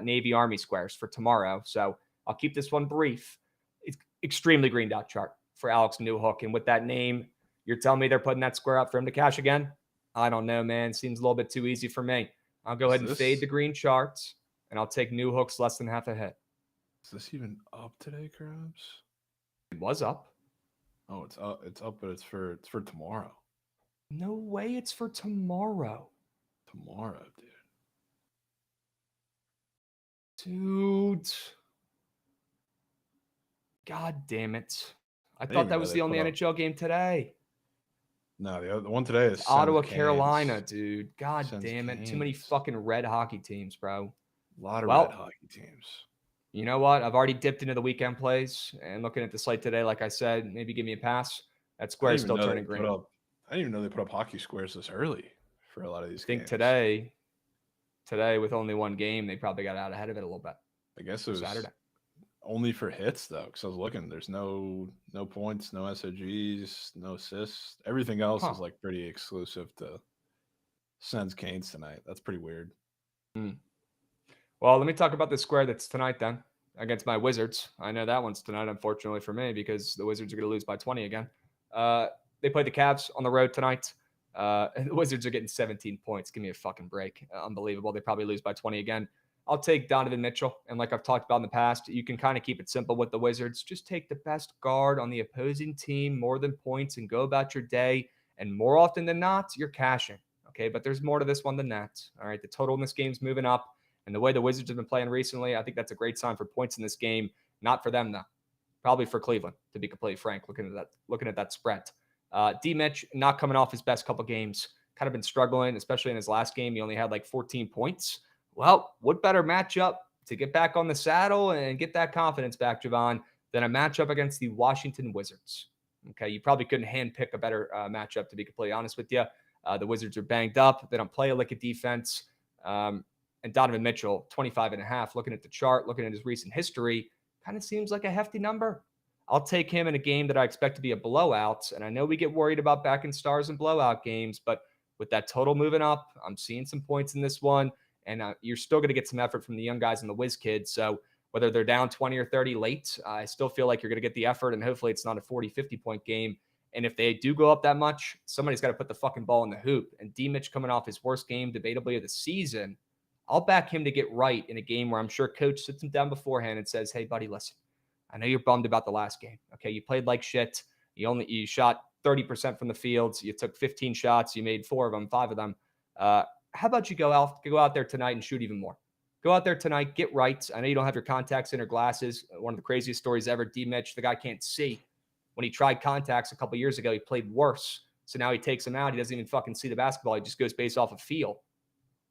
Navy Army squares for tomorrow. So I'll keep this one brief. It's extremely green dot chart for Alex Newhook. And with that name, you're telling me they're putting that square up for him to cash again? I don't know, man. Seems a little bit too easy for me. I'll go ahead and fade the green charts, and I'll take Newhook's less than half a hit. Is this even up today, Krabs? It was up. Oh, it's up. It's up, but it's for tomorrow. No way it's for tomorrow. Tomorrow, dude. God damn it. I thought that was the only NHL game today. No, the one today is Ottawa, Canes. Carolina, dude. God Sens damn it. Canes. Too many fucking red hockey teams, bro. A lot of red hockey teams. You know what? I've already dipped into the weekend plays, and looking at the slate today, like I said, maybe give me a pass. That square is still turning green. I didn't even know they put up hockey squares this early for a lot of these games. I think today with only one game, they probably got out ahead of it a little bit. I guess it was Saturday. Only for hits, though, because I was looking. There's no points, no SOGs, no assists. Everything else is like pretty exclusive to Sens Canes tonight. That's pretty weird. Well, let me talk about the square that's tonight then against my Wizards. I know that one's tonight, unfortunately for me, because the Wizards are going to lose by 20 again. They play the Cavs on the road tonight. The Wizards are getting 17 points. Give me a fucking break. Unbelievable. They probably lose by 20 again. I'll take Donovan Mitchell. And like I've talked about in the past, you can kind of keep it simple with the Wizards. Just take the best guard on the opposing team, more than points, and go about your day. And more often than not, you're cashing. Okay, but there's more to this one than that. All right, the total in this game's moving up. And the way the Wizards have been playing recently, I think that's a great sign for points in this game. Not for them, though. Probably for Cleveland, to be completely frank, looking at that spread. D-Mitch, not coming off his best couple games. Kind of been struggling, especially in his last game. He only had like 14 points. Well, what better matchup to get back on the saddle and get that confidence back, Jovan, than a matchup against the Washington Wizards? Okay, you probably couldn't handpick a better matchup, to be completely honest with you. The Wizards are banged up. They don't play a lick of defense. And Donovan Mitchell, 25.5, looking at the chart, looking at his recent history, kind of seems like a hefty number. I'll take him in a game that I expect to be a blowout. And I know we get worried about backing stars in blowout games, but with that total moving up, I'm seeing some points in this one. And you're still going to get some effort from the young guys and the whiz kids. So whether they're down 20 or 30 late, I still feel like you're going to get the effort. And hopefully it's not a 40, 50-point game. And if they do go up that much, somebody's got to put the fucking ball in the hoop. And D-Mitch coming off his worst game, debatably, of the season, I'll back him to get right in a game where I'm sure coach sits him down beforehand and says, hey, buddy, listen, I know you're bummed about the last game. Okay, you played like shit. You shot 30% from the field. You took 15 shots. You made 4 of them, 5 of them. How about you go out there tonight and shoot even more? Go out there tonight, get right. I know you don't have your contacts in or glasses. One of the craziest stories ever, D-Mitch, the guy can't see. When he tried contacts a couple years ago, he played worse. So now he takes them out. He doesn't even fucking see the basketball. He just goes based off of feel.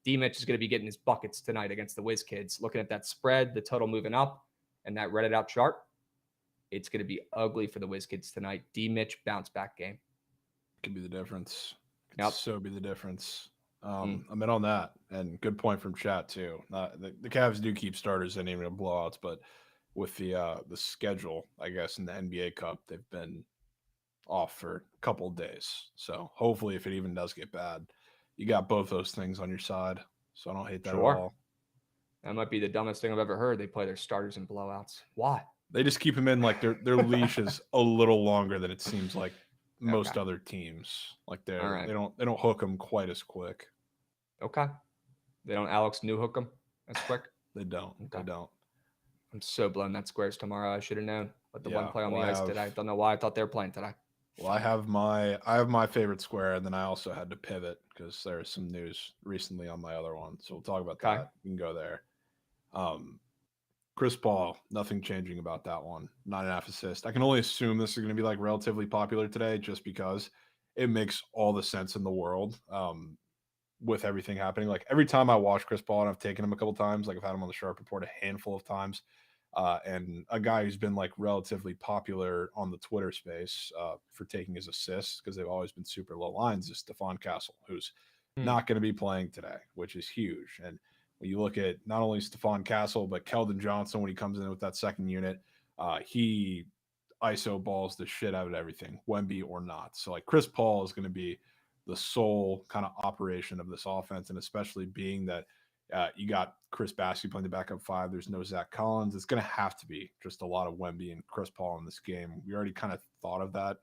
D-Mitch is going to be getting his buckets tonight against the Whiz Kids. Looking at that spread, the total moving up, and that Reddit out chart, it's going to be ugly for the Whiz Kids tonight. D-Mitch bounce back game. Could be the difference. Yep. So be the difference. I'm in on that. And good point from chat, too. The Cavs do keep starters in even blowouts, but with the schedule, I guess, in the NBA Cup, they've been off for a couple of days. So hopefully, if it even does get bad, you got both those things on your side. So I don't hate that at all. That might be the dumbest thing I've ever heard. They play their starters in blowouts. Why? They just keep them in like their leash is a little longer than it seems like most other teams. Like they don't hook them quite as quick. Okay. They don't Alex New hook them as quick. They don't. Okay. They don't. I'm so blown that squares tomorrow. I should have known. But the one play on the ice today. I don't know why I thought they were playing today. Well, I have my favorite square, and then I also had to pivot because there was some news recently on my other one. So we'll talk about that. We can go there. Chris Paul, nothing changing about that one. 9.5 assists. I can only assume this is going to be like relatively popular today just because it makes all the sense in the world with everything happening. Like every time I watch Chris Paul, and I've taken him a couple times, like I've had him on the Sharp Report a handful of times, and a guy who's been like relatively popular on the Twitter space for taking his assists because they've always been super low lines is Stephon Castle, who's not going to be playing today, which is huge. And when you look at not only Stephon Castle, but Keldon Johnson, when he comes in with that second unit, he ISO balls the shit out of everything, Wemby or not. So like Chris Paul is going to be the sole kind of operation of this offense. And especially being that you got Chris Baskey playing the backup 5. There's no Zach Collins. It's going to have to be just a lot of Wemby and Chris Paul in this game. We already kind of thought of that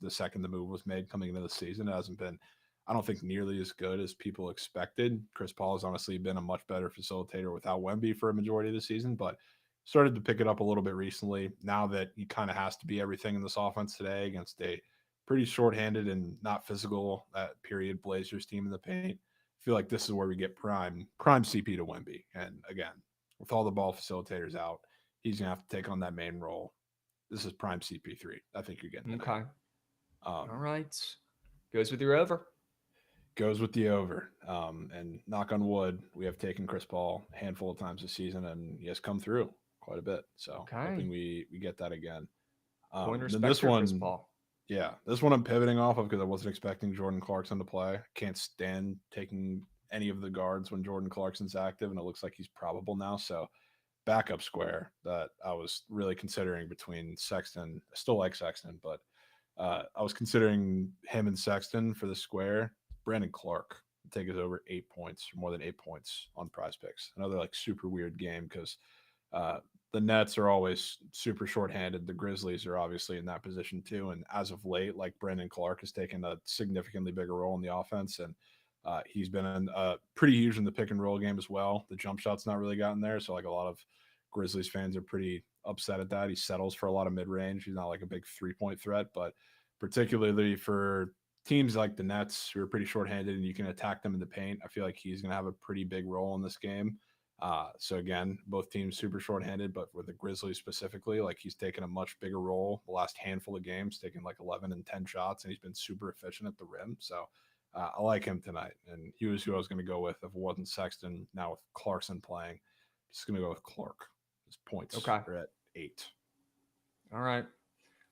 the second the move was made coming into the season. It hasn't been, I don't think, nearly as good as people expected. Chris Paul has honestly been a much better facilitator without Wemby for a majority of the season, but started to pick it up a little bit recently. Now that he kind of has to be everything in this offense today against a pretty shorthanded and not physical period Blazers team in the paint, I feel like this is where we get prime CP to Wemby. And again, with all the ball facilitators out, he's going to have to take on that main role. This is prime CP3. I think you're getting okay. All right. Goes with your over. Goes with the over. And knock on wood, we have taken Chris Paul a handful of times this season, and he has come through quite a bit. So hoping we get that again. This one, Chris Paul. Yeah, this one I'm pivoting off of because I wasn't expecting Jordan Clarkson to play. Can't stand taking any of the guards when Jordan Clarkson's active, and it looks like he's probable now. So backup square that I was really considering between Sexton. I still like Sexton, but I was considering him and Sexton for the square. Brandon Clark take us over 8 points, more than 8 points on Prize Picks. Another like super weird game because the Nets are always super shorthanded. The Grizzlies are obviously in that position too. And as of late, like Brandon Clark has taken a significantly bigger role in the offense. And he's been pretty huge in the pick and roll game as well. The jump shot's not really gotten there. So like a lot of Grizzlies fans are pretty upset at that. He settles for a lot of mid-range. He's not like a big 3-point threat, but particularly for teams like the Nets who are pretty shorthanded and you can attack them in the paint, I feel like he's going to have a pretty big role in this game. So again, both teams super shorthanded, but with the Grizzlies specifically, like he's taken a much bigger role the last handful of games, taking like 11 and 10 shots, and he's been super efficient at the rim. So I like him tonight, and he was who I was going to go with if it wasn't Sexton. Now with Clarkson playing, just going to go with Clark. His points are at 8. All right.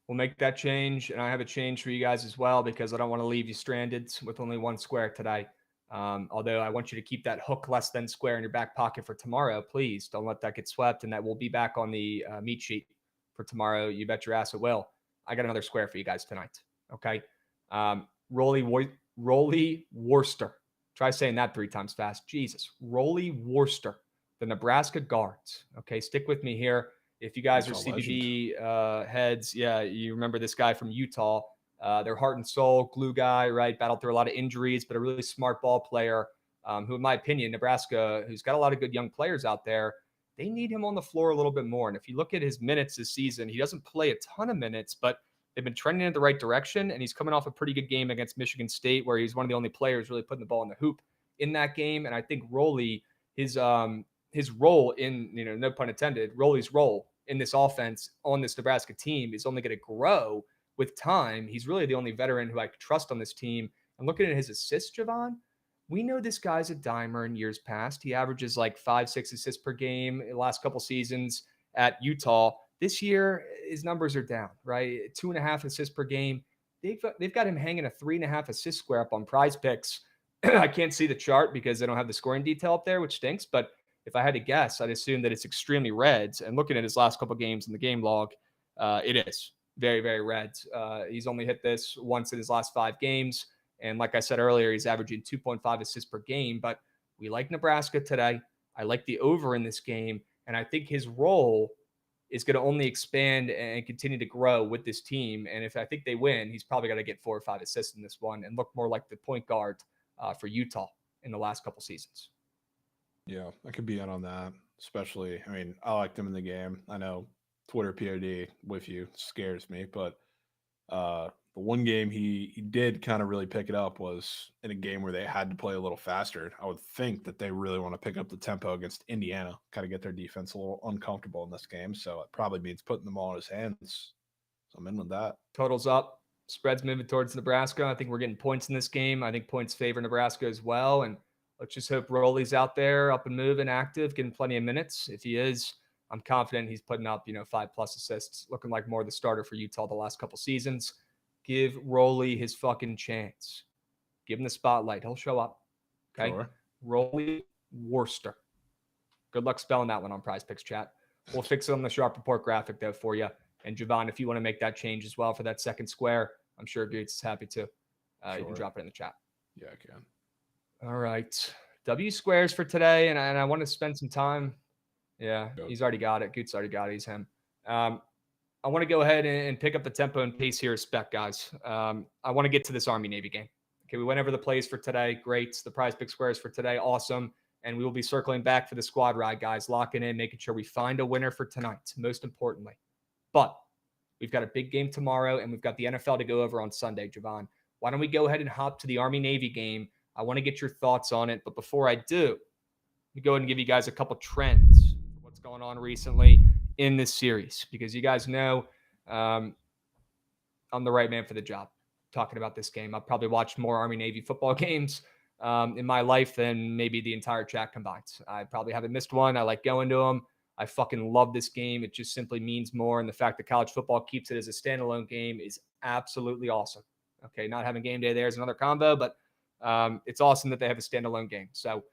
We'll make that change, and I have a change for you guys as well because I don't want to leave you stranded with only one square today. Although I want you to keep that hook less than square in your back pocket for tomorrow. Please don't let that get swept, and that will be back on the meat sheet for tomorrow. You bet your ass it will. I got another square for you guys tonight. Okay. Rolly Worcester. Try saying that 3 times fast. Jesus. Rolly Worcester, the Nebraska guards. Okay. Stick with me here. If you guys are CBB heads, you remember this guy from Utah. Their heart and soul, glue guy, right? Battled through a lot of injuries, but a really smart ball player who, in my opinion, Nebraska, who's got a lot of good young players out there, they need him on the floor a little bit more. And if you look at his minutes this season, he doesn't play a ton of minutes, but they've been trending in the right direction. And he's coming off a pretty good game against Michigan State, where he's one of the only players really putting the ball in the hoop in that game. And I think Rolly, his role in, no pun intended, Rolly's role in this offense on this Nebraska team is only going to grow with time. He's really the only veteran who I could trust on this team. And looking at his assists, Jovan, we know this guy's a dimer in years past. He averages like 5-6 assists per game in the last couple seasons at Utah. This year, his numbers are down, right? 2.5 assists per game. They've got him hanging a 3.5 assist square up on Prize Picks. I can't see the chart because they don't have the scoring detail up there, which stinks, but if I had to guess, I'd assume that it's extremely Reds. And looking at his last couple games in the game log, it is very, very Reds. He's only hit this once in his last 5 games. And like I said earlier, he's averaging 2.5 assists per game. But we like Nebraska today. I like the over in this game. And I think his role is going to only expand and continue to grow with this team. And if I think they win, he's probably going to get 4 or 5 assists in this one and look more like the point guard for Utah in the last couple seasons. Yeah, I could be in on that. Especially, I mean, I liked him in the game. I know Twitter POD with you scares me, but the one game he did kind of really pick it up was in a game where they had to play a little faster. I would think that they really want to pick up the tempo against Indiana, kind of get their defense a little uncomfortable in this game. So it probably means putting them all in his hands. So I'm in with that. Totals up. Spread's moving towards Nebraska. I think we're getting points in this game. I think points favor Nebraska as well. And let's just hope Roley's out there, up and moving, active, getting plenty of minutes. If he is, I'm confident he's putting up, 5+ assists, looking like more the starter for Utah the last couple seasons. Give Roley his fucking chance. Give him the spotlight. He'll show up. Okay? Sure. Roley Worcester. Good luck spelling that one on Prize Picks chat. We'll fix it on the Sharp Report graphic, though, for you. And Jovan, if you want to make that change as well for that second square, I'm sure Gates is happy to. Sure. You can drop it in the chat. Yeah, I can. All right. W squares for today, and I want to spend some time. Yeah, he's already got it. Goots already got it. He's him. I want to go ahead and pick up the tempo and pace here, spec guys. I want to get to this Army-Navy game. Okay, we went over the plays for today. Great. The Prize Pick squares for today. Awesome. And we will be circling back for the squad ride, guys. Locking in, making sure we find a winner for tonight, most importantly. But we've got a big game tomorrow, and we've got the NFL to go over on Sunday, Jovan. Why don't we go ahead and hop to the Army-Navy game? I want to get your thoughts on it. But before I do, let me go ahead and give you guys a couple trends for what's going on recently in this series, because you guys know I'm the right man for the job talking about this game. I've probably watched more Army-Navy football games in my life than maybe the entire chat combined. I probably haven't missed one. I like going to them. I fucking love this game. It just simply means more. And the fact that college football keeps it as a standalone game is absolutely awesome. Okay, not having game day there is another combo, but it's awesome that they have a standalone game. So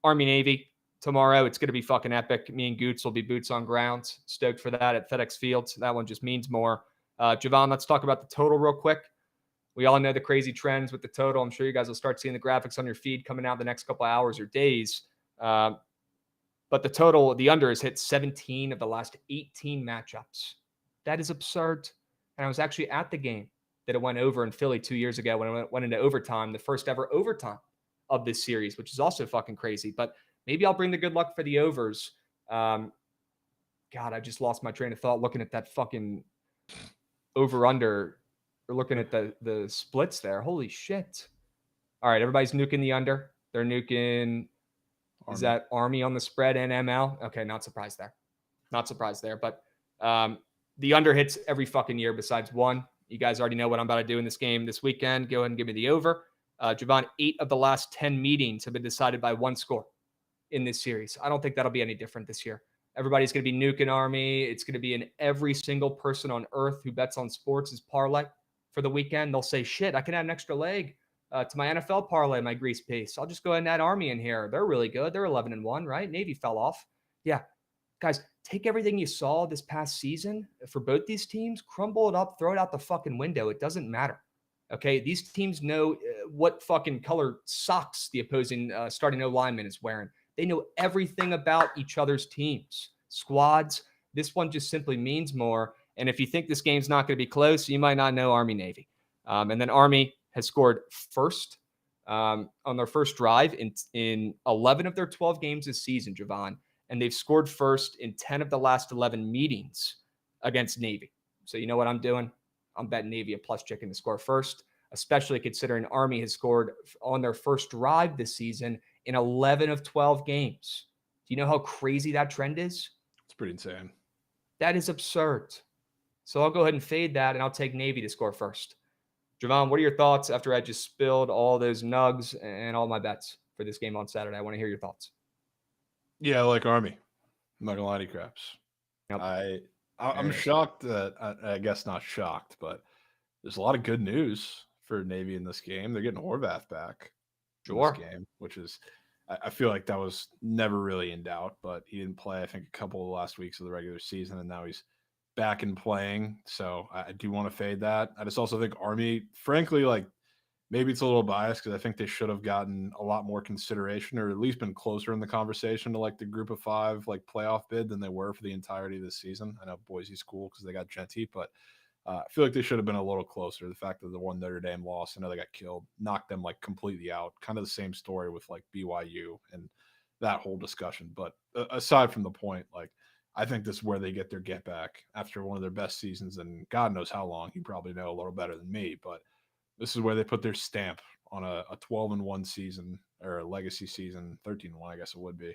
Army-Navy tomorrow, it's going to be fucking epic. Me and Goots will be boots on ground. Stoked for that at FedEx Field. That one just means more. Jovan, let's talk about the total real quick. We all know the crazy trends with the total. I'm sure you guys will start seeing the graphics on your feed coming out the next couple hours or days. But the total, the under has hit 17 of the last 18 matchups. That is absurd. And I was actually at the game that it went over in Philly 2 years ago when it went into overtime, the first ever overtime of this series, which is also fucking crazy. But maybe I'll bring the good luck for the overs. God, I just lost my train of thought looking at that fucking over-under. We're looking at the splits there. Holy shit. All right, everybody's nuking the under. They're nuking... Army. Is that Army on the spread and ML? Okay, not surprised there. Not surprised there. But the under hits every fucking year besides one. You guys already know what I'm about to do in this game this weekend. Go ahead and give me the over. Jovan, 8 of the last 10 meetings have been decided by one score in this series. I don't think that'll be any different this year. Everybody's going to be nuking Army. It's going to be in every single person on earth who bets on sports' parlay for the weekend. They'll say, shit, I can add an extra leg to my NFL parlay, my grease piece. I'll just go ahead and add Army in here. They're really good. They're 11-1, right? Navy fell off. Yeah. Guys, take everything you saw this past season for both these teams, crumble it up, throw it out the fucking window. It doesn't matter. Okay? These teams know what fucking color socks the opposing starting O-lineman is wearing. They know everything about each other's teams, squads. This one just simply means more. And if you think this game's not going to be close, you might not know Army-Navy. And then Army has scored first on their first drive in 11 of their 12 games this season, Jovan. And they've scored first in 10 of the last 11 meetings against Navy. So you know what I'm doing? I'm betting Navy a plus chicken to score first, especially considering Army has scored on their first drive this season in 11 of 12 games. Do you know how crazy that trend is? It's pretty insane. That is absurd. So I'll go ahead and fade that, and I'll take Navy to score first. Jovan, what are your thoughts after I just spilled all those nugs and all my bets for this game on Saturday? I want to hear your thoughts. Yeah, I like Army. I'm not gonna lie to you, Krabs. Yep. I'm shocked that I guess not shocked, but there's a lot of good news for Navy in this game. They're getting Horvath back. Sure. In this game, which is I feel like that was never really in doubt, but he didn't play, I think, a couple of the last weeks of the regular season, and now he's back and playing. So I do want to fade that. I just also think Army, frankly, like maybe it's a little biased because I think they should have gotten a lot more consideration, or at least been closer in the conversation to like the group of 5 like playoff bid than they were for the entirety of this season. I know Boise's cool because they got Genty, but I feel like they should have been a little closer. The fact that the one Notre Dame loss, I know they got killed, knocked them like completely out. Kind of the same story with like BYU and that whole discussion. But aside from the point, like I think this is where they get their get back after one of their best seasons, and God knows how long. You probably know a little better than me, but this is where they put their stamp on a 12-1 season, or a legacy season, 13-1, I guess it would be.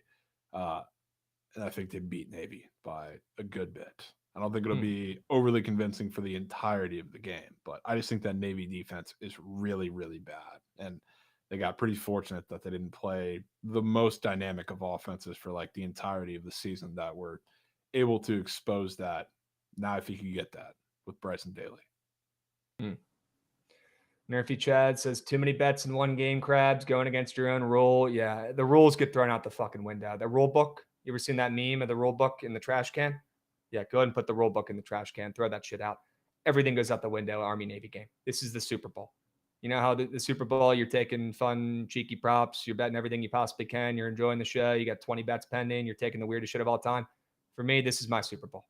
And I think they beat Navy by a good bit. I don't think it'll be overly convincing for the entirety of the game, but I just think that Navy defense is really, really bad. And they got pretty fortunate that they didn't play the most dynamic of offenses for like the entirety of the season that were able to expose that. Now, if you could get that with Bryson Daly. Nerfy Chad says, too many bets in one game, Krabs, going against your own rule. Yeah, the rules get thrown out the fucking window. The rule book, you ever seen that meme of the rule book in the trash can? Yeah, go ahead and put the rule book in the trash can. Throw that shit out. Everything goes out the window, Army-Navy game. This is the Super Bowl. You know how the Super Bowl, you're taking fun, cheeky props. You're betting everything you possibly can. You're enjoying the show. You got 20 bets pending. You're taking the weirdest shit of all time. For me, this is my Super Bowl.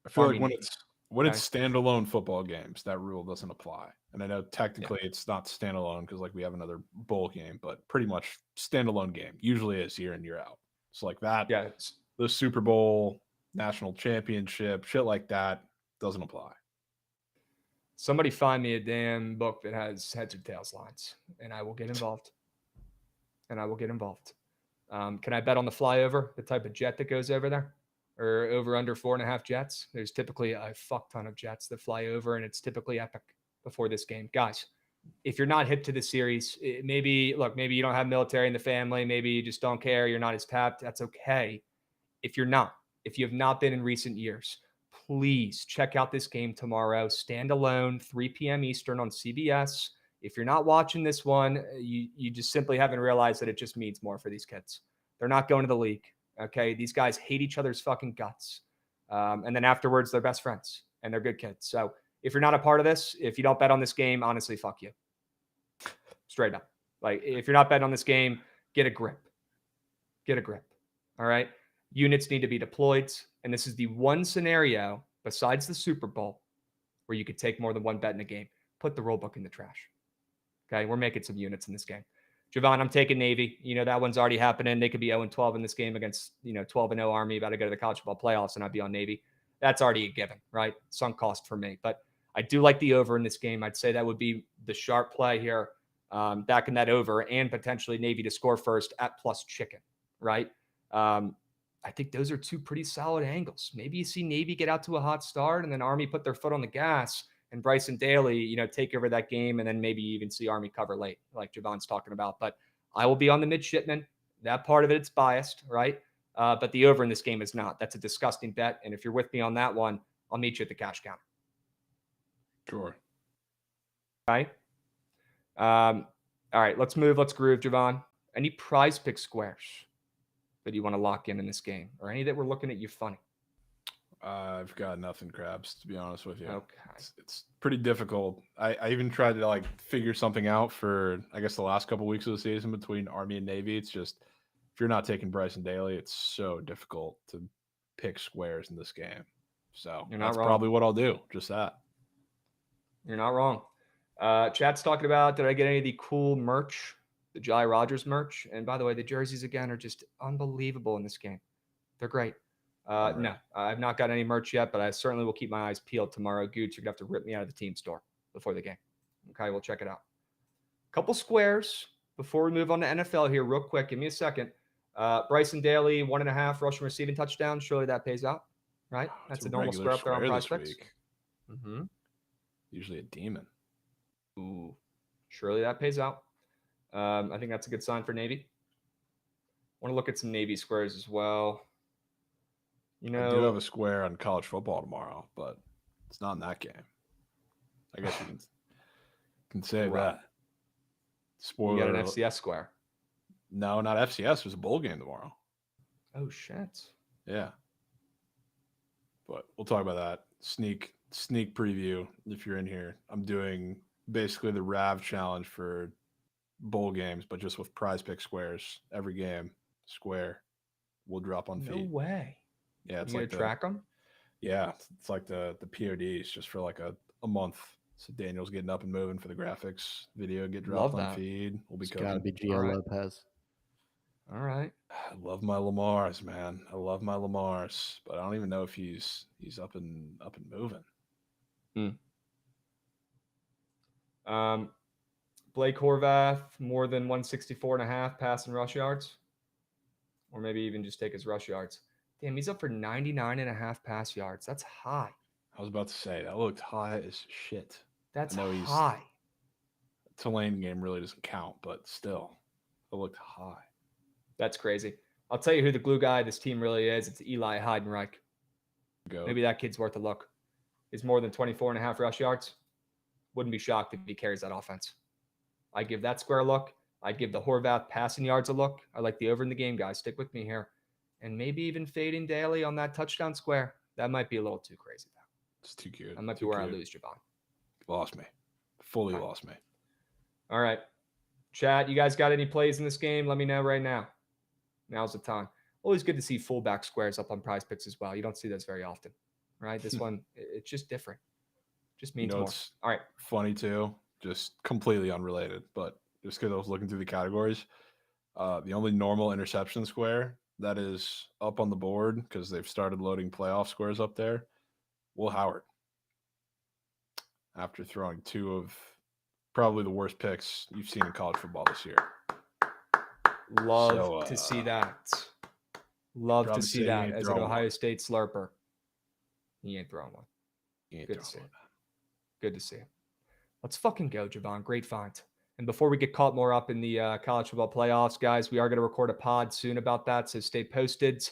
I feel like when it's standalone football games, that rule doesn't apply. And I know technically it's not standalone because like we have another bowl game, but pretty much standalone game usually is year in, year out. It's like that. Yeah, the Super Bowl, national championship, shit like that doesn't apply. Somebody find me a damn book that has heads or tails lines, and I will get involved. Can I bet on the flyover, the type of jet that goes over there? Or over under 4.5 jets? There's typically a fuck ton of jets that fly over, and it's typically epic before this game. Guys, if you're not hip to the series, maybe you don't have military in the family. Maybe you just don't care. You're not as tapped. That's okay. If you have not been in recent years, please check out this game tomorrow. Standalone, 3 p.m. Eastern on CBS. If you're not watching this one, you just simply haven't realized that it just means more for these kids. They're not going to the league. Okay, these guys hate each other's fucking guts. And then afterwards, they're best friends and they're good kids. So if you're not a part of this, if you don't bet on this game, honestly, fuck you. Straight up. Like, if you're not betting on this game, get a grip. All right. Units need to be deployed. And this is the one scenario besides the Super Bowl where you could take more than one bet in a game. Put the rule book in the trash. Okay. We're making some units in this game. Jovan, I'm taking Navy. That one's already happening. They could be 0-12 in this game against, 12-0 Army, about to go to the college football playoffs, and I'd be on Navy. That's already a given, right? Sunk cost for me. But I do like the over in this game. I'd say that would be the sharp play here, backing that over, and potentially Navy to score first at plus chicken, right? I think those are two pretty solid angles. Maybe you see Navy get out to a hot start, and then Army put their foot on the gas, and Bryson Daly, take over that game, and then maybe even see Army cover late, like Javon's talking about. But I will be on the midshipman. That part of it's biased, right? But the over in this game is not. That's a disgusting bet. And if you're with me on that one, I'll meet you at the cash counter. Sure. Okay. All right, let's move. Let's groove, Jovan. Any prize pick squares that you want to lock in this game, or any that we're looking at you funny? I've got nothing, Krabs, to be honest with you. Okay. It's pretty difficult. I even tried to figure something out for, I guess, the last couple weeks of the season between Army and Navy. It's just, if you're not taking Bryson Daly, it's so difficult to pick squares in this game. So that's probably what I'll do. Just that. You're not wrong. Chat's talking about, did I get any of the cool merch, the Jolly Rogers merch? And by the way, the jerseys again are just unbelievable in this game. They're great. No, I've not got any merch yet, but I certainly will keep my eyes peeled tomorrow. Gooch, you're going to have to rip me out of the team store before the game. Okay, we'll check it out. Couple squares before we move on to NFL here real quick. Give me a second. Bryson Daly, 1.5 rushing receiving touchdowns. Surely that pays out, right? That's a normal square up there on Prize Picks. Mm-hmm. Usually a demon. Ooh, surely that pays out. I think that's a good sign for Navy. Want to look at some Navy squares as well. I do have a square on college football tomorrow, but it's not in that game. I guess you can say that. Spoiler. You got an FCS square. No, not FCS. There's a bowl game tomorrow. Oh, shit. Yeah. But we'll talk about that. Sneak preview if you're in here. I'm doing basically the RAV challenge for bowl games, but just with prize pick squares. Every game, square will drop on feed. No way. Yeah, it's you like gonna track them? Yeah, it's like the PODs just for like a month. So Daniel's getting up and moving for the graphics. Video get dropped on feed. We'll be It's got to be Gio right. Lopez. All right. I love my Lamars, man. I love my Lamars, but I don't even know if he's up and moving. Blake Horvath, more than 164.5 pass and rush yards, or maybe even just take his rush yards. Damn, he's up for 99.5 pass yards. That's high. I was about to say that looked high as shit. That's high. Tulane game really doesn't count, but still, it looked high. That's crazy. I'll tell you who the glue guy of this team really is. It's Eli Heidenreich. Maybe that kid's worth a look. He's more than 24.5 rush yards. Wouldn't be shocked if he carries that offense. I give that square a look. I'd give the Horvath passing yards a look. I like the over in the game, guys. Stick with me here. And maybe even fading Daly on that touchdown square. That might be a little too crazy, though. It's too cute. That might be where I lose, Jovan. Lost me. Fully lost me. All right. Chat, you guys got any plays in this game? Let me know right now. Now's the time. Always good to see fullback squares up on prize picks as well. You don't see those very often, right? This one, it's just different. Just means more. All right. Funny too, just completely unrelated, but just because I was looking through the categories, the only normal interception square that is up on the board because they've started loading playoff squares up there, Will Howard. After throwing two of probably the worst picks you've seen in college football this year. Love to see that. Love to see that as an Ohio State slurper. He ain't throwing one. Good to see it. Good to see it. Let's fucking go, Jovan. Great find. And before we get caught more up in the college football playoffs, guys, we are going to record a pod soon about that, so stay posted.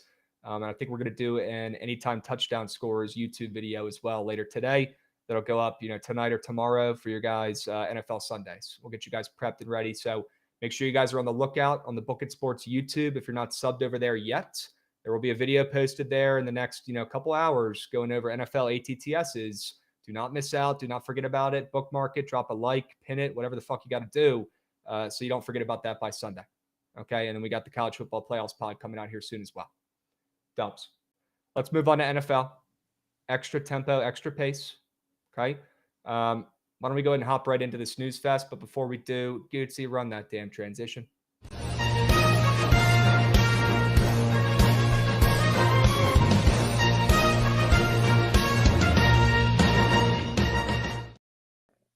And I think we're going to do an Anytime Touchdown Scorers YouTube video as well later today. That'll go up, tonight or tomorrow for your guys' NFL Sundays. We'll get you guys prepped and ready. So make sure you guys are on the lookout on the Bookit Sports YouTube. If you're not subbed over there yet, there will be a video posted there in the next, couple hours going over NFL ATTSs. Do not miss out. Do not forget about it. Bookmark it, drop a like, pin it, whatever the fuck you got to do so you don't forget about that by Sunday. Okay, and then we got the college football playoffs pod coming out here soon as well. Dubs. Let's move on to NFL. Extra tempo, extra pace. Okay. Why don't we go ahead and hop right into the snooze fest? But before we do, Gutsy, run that damn transition.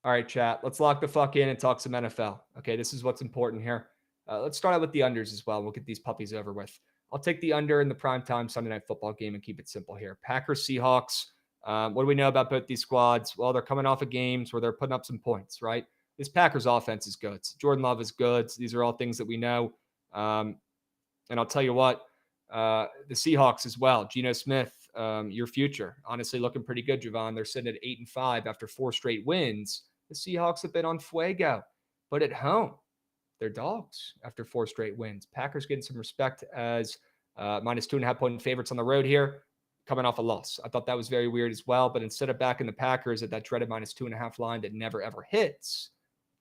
All right, chat. Let's lock the fuck in and talk some NFL. Okay, this is what's important here. Let's start out with the unders as well. We'll get these puppies over with. I'll take the under in the primetime Sunday night football game and keep it simple here. Packers, Seahawks. What do we know about both these squads? Well, they're coming off of games where they're putting up some points, right? This Packers offense is good. Jordan Love is good. These are all things that we know. And I'll tell you what, the Seahawks as well. Geno Smith, your future, honestly looking pretty good, Jovan. They're sitting at 8-5 after 4 straight wins. The Seahawks have been on fuego, but at home, they're dogs after 4 straight wins. Packers getting some respect as minus 2.5 point favorites on the road here, coming off a loss. I thought that was very weird as well, but instead of backing the Packers at that dreaded minus 2.5 line that never, ever hits,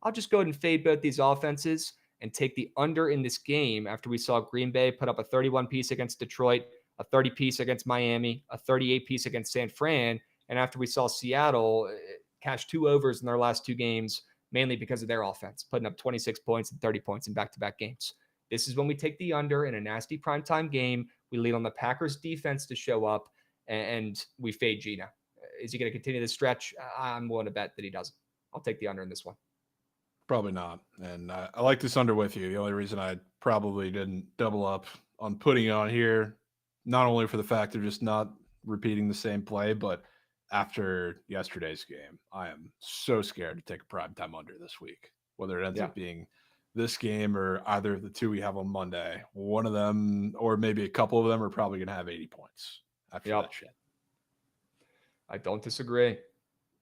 I'll just go ahead and fade both these offenses and take the under in this game after we saw Green Bay put up a 31-piece against Detroit, a 30-piece against Miami, a 38-piece against San Fran, and after we saw Seattle cash 2 overs in their last 2 games, mainly because of their offense, putting up 26 points and 30 points in back-to-back games. This is when we take the under in a nasty primetime game. We lead on the Packers defense to show up, and we fade Geno. Is he going to continue this stretch? I'm willing to bet that he doesn't. I'll take the under in this one. Probably not. And I like this under with you. The only reason I probably didn't double up on putting it on here, not only for the fact of just not repeating the same play, but after yesterday's game, I am so scared to take a primetime under this week, whether it ends up being this game or either of the 2 we have on Monday. One of them, or maybe a couple of them, are probably going to have 80 points after that shit. I don't disagree.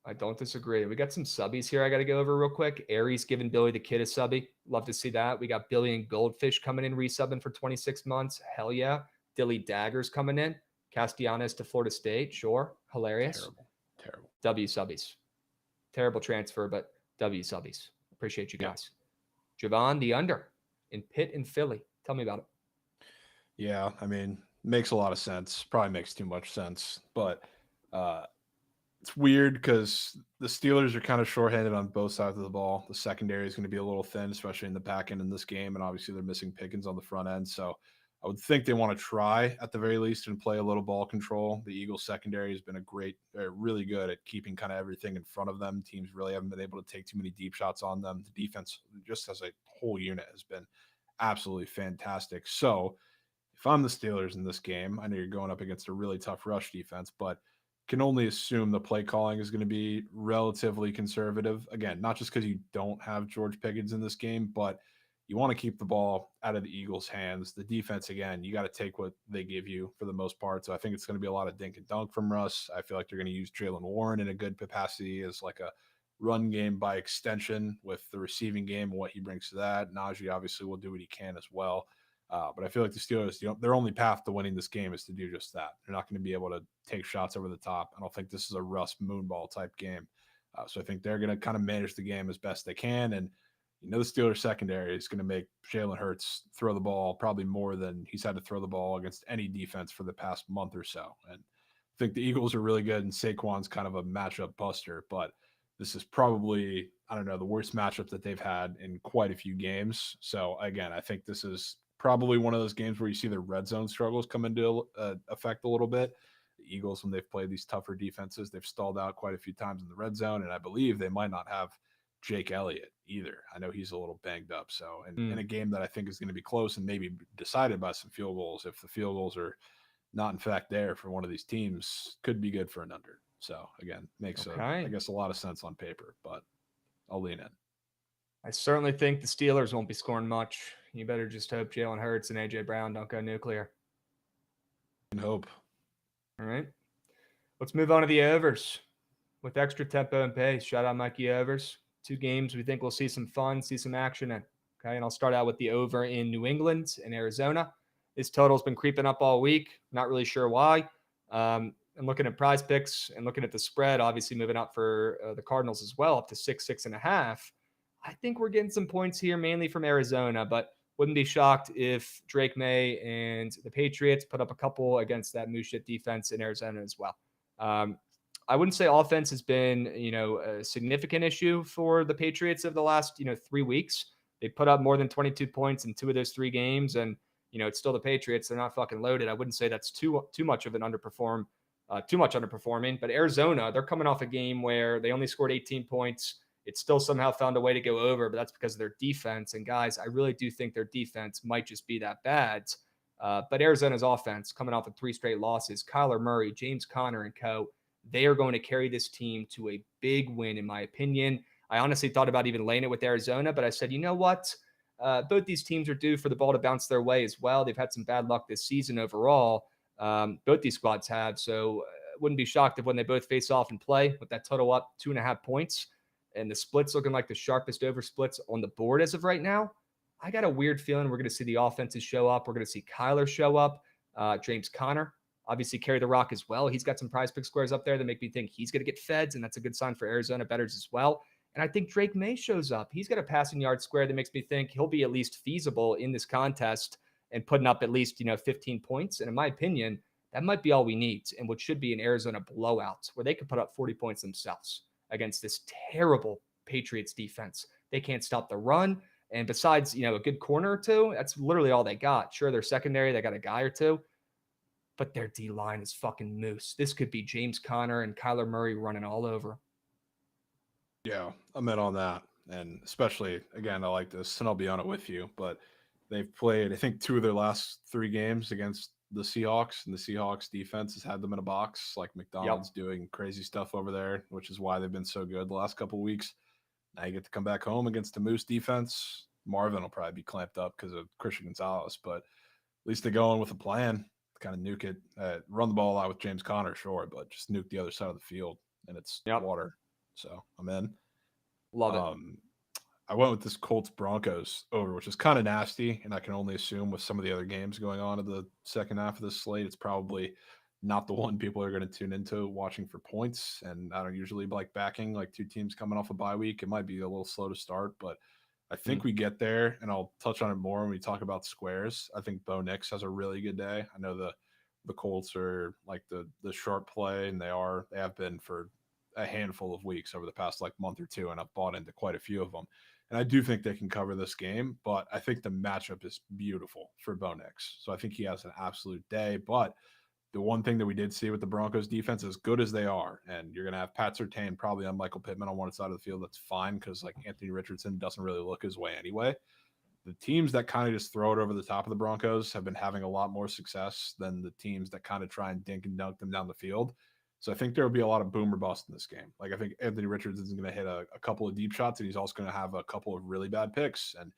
I don't disagree. We got some subbies here I got to go over real quick. Aries giving Billy the Kid a subby. Love to see that. We got Billy and Goldfish coming in, resubbing for 26 months. Hell yeah. Dilly Daggers coming in. Castellanos to Florida State. Sure. Hilarious. Terrible. W subbies. Terrible transfer, but W subbies. Appreciate you guys. Jovan, the under in Pitt and Philly. Tell me about it. Yeah, I mean, makes a lot of sense. Probably makes too much sense, but it's weird because the Steelers are kind of shorthanded on both sides of the ball. The secondary is going to be a little thin, especially in the back end in this game, and obviously they're missing Pickens on the front end. So I would think they want to try at the very least and play a little ball control. The Eagles secondary has been really good at keeping kind of everything in front of them. Teams really haven't been able to take too many deep shots on them. The defense, just as a whole unit, has been absolutely fantastic. So if I'm the Steelers in this game, I know you're going up against a really tough rush defense, but can only assume the play calling is going to be relatively conservative. Again, not just because you don't have George Pickens in this game, but you want to keep the ball out of the Eagles' hands. The defense, again, you got to take what they give you for the most part. So I think it's going to be a lot of dink and dunk from Russ. I feel like they're going to use Jaylen Warren in a good capacity as like a run game by extension with the receiving game and what he brings to that. Najee obviously will do what he can as well. But I feel like the Steelers, their only path to winning this game is to do just that. They're not going to be able to take shots over the top. I don't think this is a Russ moonball type game. So I think they're going to kind of manage the game as best they can. And, the Steelers secondary is going to make Jalen Hurts throw the ball probably more than he's had to throw the ball against any defense for the past month or so. And I think the Eagles are really good, and Saquon's kind of a matchup buster. But this is probably, the worst matchup that they've had in quite a few games. So, again, I think this is probably one of those games where you see the red zone struggles come into effect a little bit. The Eagles, when they've played these tougher defenses, they've stalled out quite a few times in the red zone, and I believe they might not have Jake Elliott either. I know he's a little banged up. So, in a game that I think is going to be close and maybe decided by some field goals, if the field goals are not in fact there for one of these teams, could be good for an under. So, again, makes I guess a lot of sense on paper, but I'll lean in. I certainly think the Steelers won't be scoring much. You better just hope Jalen Hurts and A.J. Brown don't go nuclear. And hope. All right. Let's move on to the overs with extra tempo and pace. Shout out Mikey Overs. 2 games we think we'll see some fun, see some action in. Okay, and I'll start out with the over in New England and Arizona. This total's been creeping up all week. Not really sure why. And looking at prize picks and looking at the spread, obviously moving up for the Cardinals as well, up to 6.5. I think we're getting some points here, mainly from Arizona, but wouldn't be shocked if Drake May and the Patriots put up a couple against that moose shit defense in Arizona as well. I wouldn't say offense has been, a significant issue for the Patriots of the last, 3 weeks. They put up more than 22 points in 2 of those 3 games, and it's still the Patriots. They're not fucking loaded. I wouldn't say that's too much of an underperforming. But Arizona, they're coming off a game where they only scored 18 points. It still somehow found a way to go over, but that's because of their defense. And guys, I really do think their defense might just be that bad. But Arizona's offense, coming off of 3 straight losses, Kyler Murray, James Conner, and co., they are going to carry this team to a big win, in my opinion. I honestly thought about even laying it with Arizona, but I said, you know what? Both these teams are due for the ball to bounce their way as well. They've had some bad luck this season overall. Both these squads have. So wouldn't be shocked if when they both face off and play with that total up 2.5 points and the splits looking like the sharpest over splits on the board as of right now, I got a weird feeling we're going to see the offenses show up. We're going to see Kyler show up, James Conner, obviously carry the rock as well. He's got some prize pick squares up there that make me think he's going to get feds, and that's a good sign for Arizona bettors as well. And I think Drake May shows up. He's got a passing yard square that makes me think he'll be at least feasible in this contest and putting up at least, 15 points. And in my opinion, that might be all we need in what should be an Arizona blowout where they could put up 40 points themselves against this terrible Patriots defense. They can't stop the run. And besides, a good corner or two, that's literally all they got. Sure, their secondary, they got a guy or two, but their D-line is fucking moose. This could be James Conner and Kyler Murray running all over. Yeah, I'm in on that. And especially, again, I like this, and I'll be on it with you, but they've played, I think, 2 of their last 3 games against the Seahawks, and the Seahawks defense has had them in a box, like McDonald's doing crazy stuff over there, which is why they've been so good the last couple of weeks. Now you get to come back home against the Moose defense. Marvin will probably be clamped up because of Christian Gonzalez, but at least they go in with a plan to kind of nuke it, run the ball out with James Conner, sure, but just nuke the other side of the field, and it's water. So I'm in. Love it. I went with this Colts Broncos over, which is kind of nasty, and I can only assume with some of the other games going on in the second half of the slate, it's probably not the one people are going to tune into watching for points. And I don't usually like backing like two teams coming off a bye week. It might be a little slow to start, but I think we get there, and I'll touch on it more when we talk about squares. I think Bo Nix has a really good day. I know the Colts are like the sharp play, and they have been for a handful of weeks over the past like month or two, and I've bought into quite a few of them. And I do think they can cover this game, but I think the matchup is beautiful for Bo Nix. So I think he has an absolute day. But the one thing that we did see with the Broncos defense, as good as they are, and you're going to have Pat Surtain probably on Michael Pittman on one side of the field. That's fine because like Anthony Richardson doesn't really look his way anyway. The teams that kind of just throw it over the top of the Broncos have been having a lot more success than the teams that kind of try and dink and dunk them down the field. So I think there will be a lot of boom or bust in this game. Like I think Anthony Richardson is going to hit a couple of deep shots, and he's also going to have a couple of really bad picks. And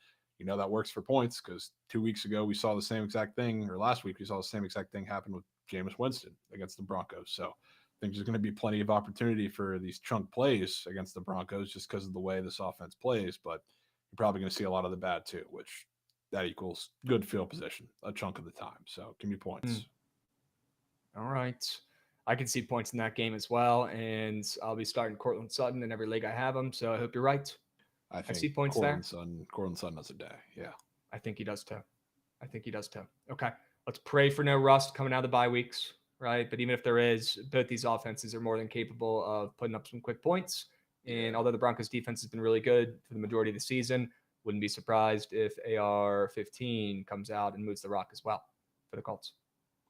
that works for points because 2 weeks ago we saw the same exact thing, or last week we saw the same exact thing happen with Jameis Winston against the Broncos. So I think there's going to be plenty of opportunity for these chunk plays against the Broncos just because of the way this offense plays. But you're probably going to see a lot of the bad too, which that equals good field position a chunk of the time. So give me points. All right. I can see points in that game as well, and I'll be starting Cortland Sutton in every league I have him, so I hope you're right. I see points Cortland there. Cortland Sutton has a day, yeah. I think he does too. Okay, let's pray for no rust coming out of the bye weeks, right? But even if there is, both these offenses are more than capable of putting up some quick points. And although the Broncos defense has been really good for the majority of the season, wouldn't be surprised if AR-15 comes out and moves the rock as well for the Colts.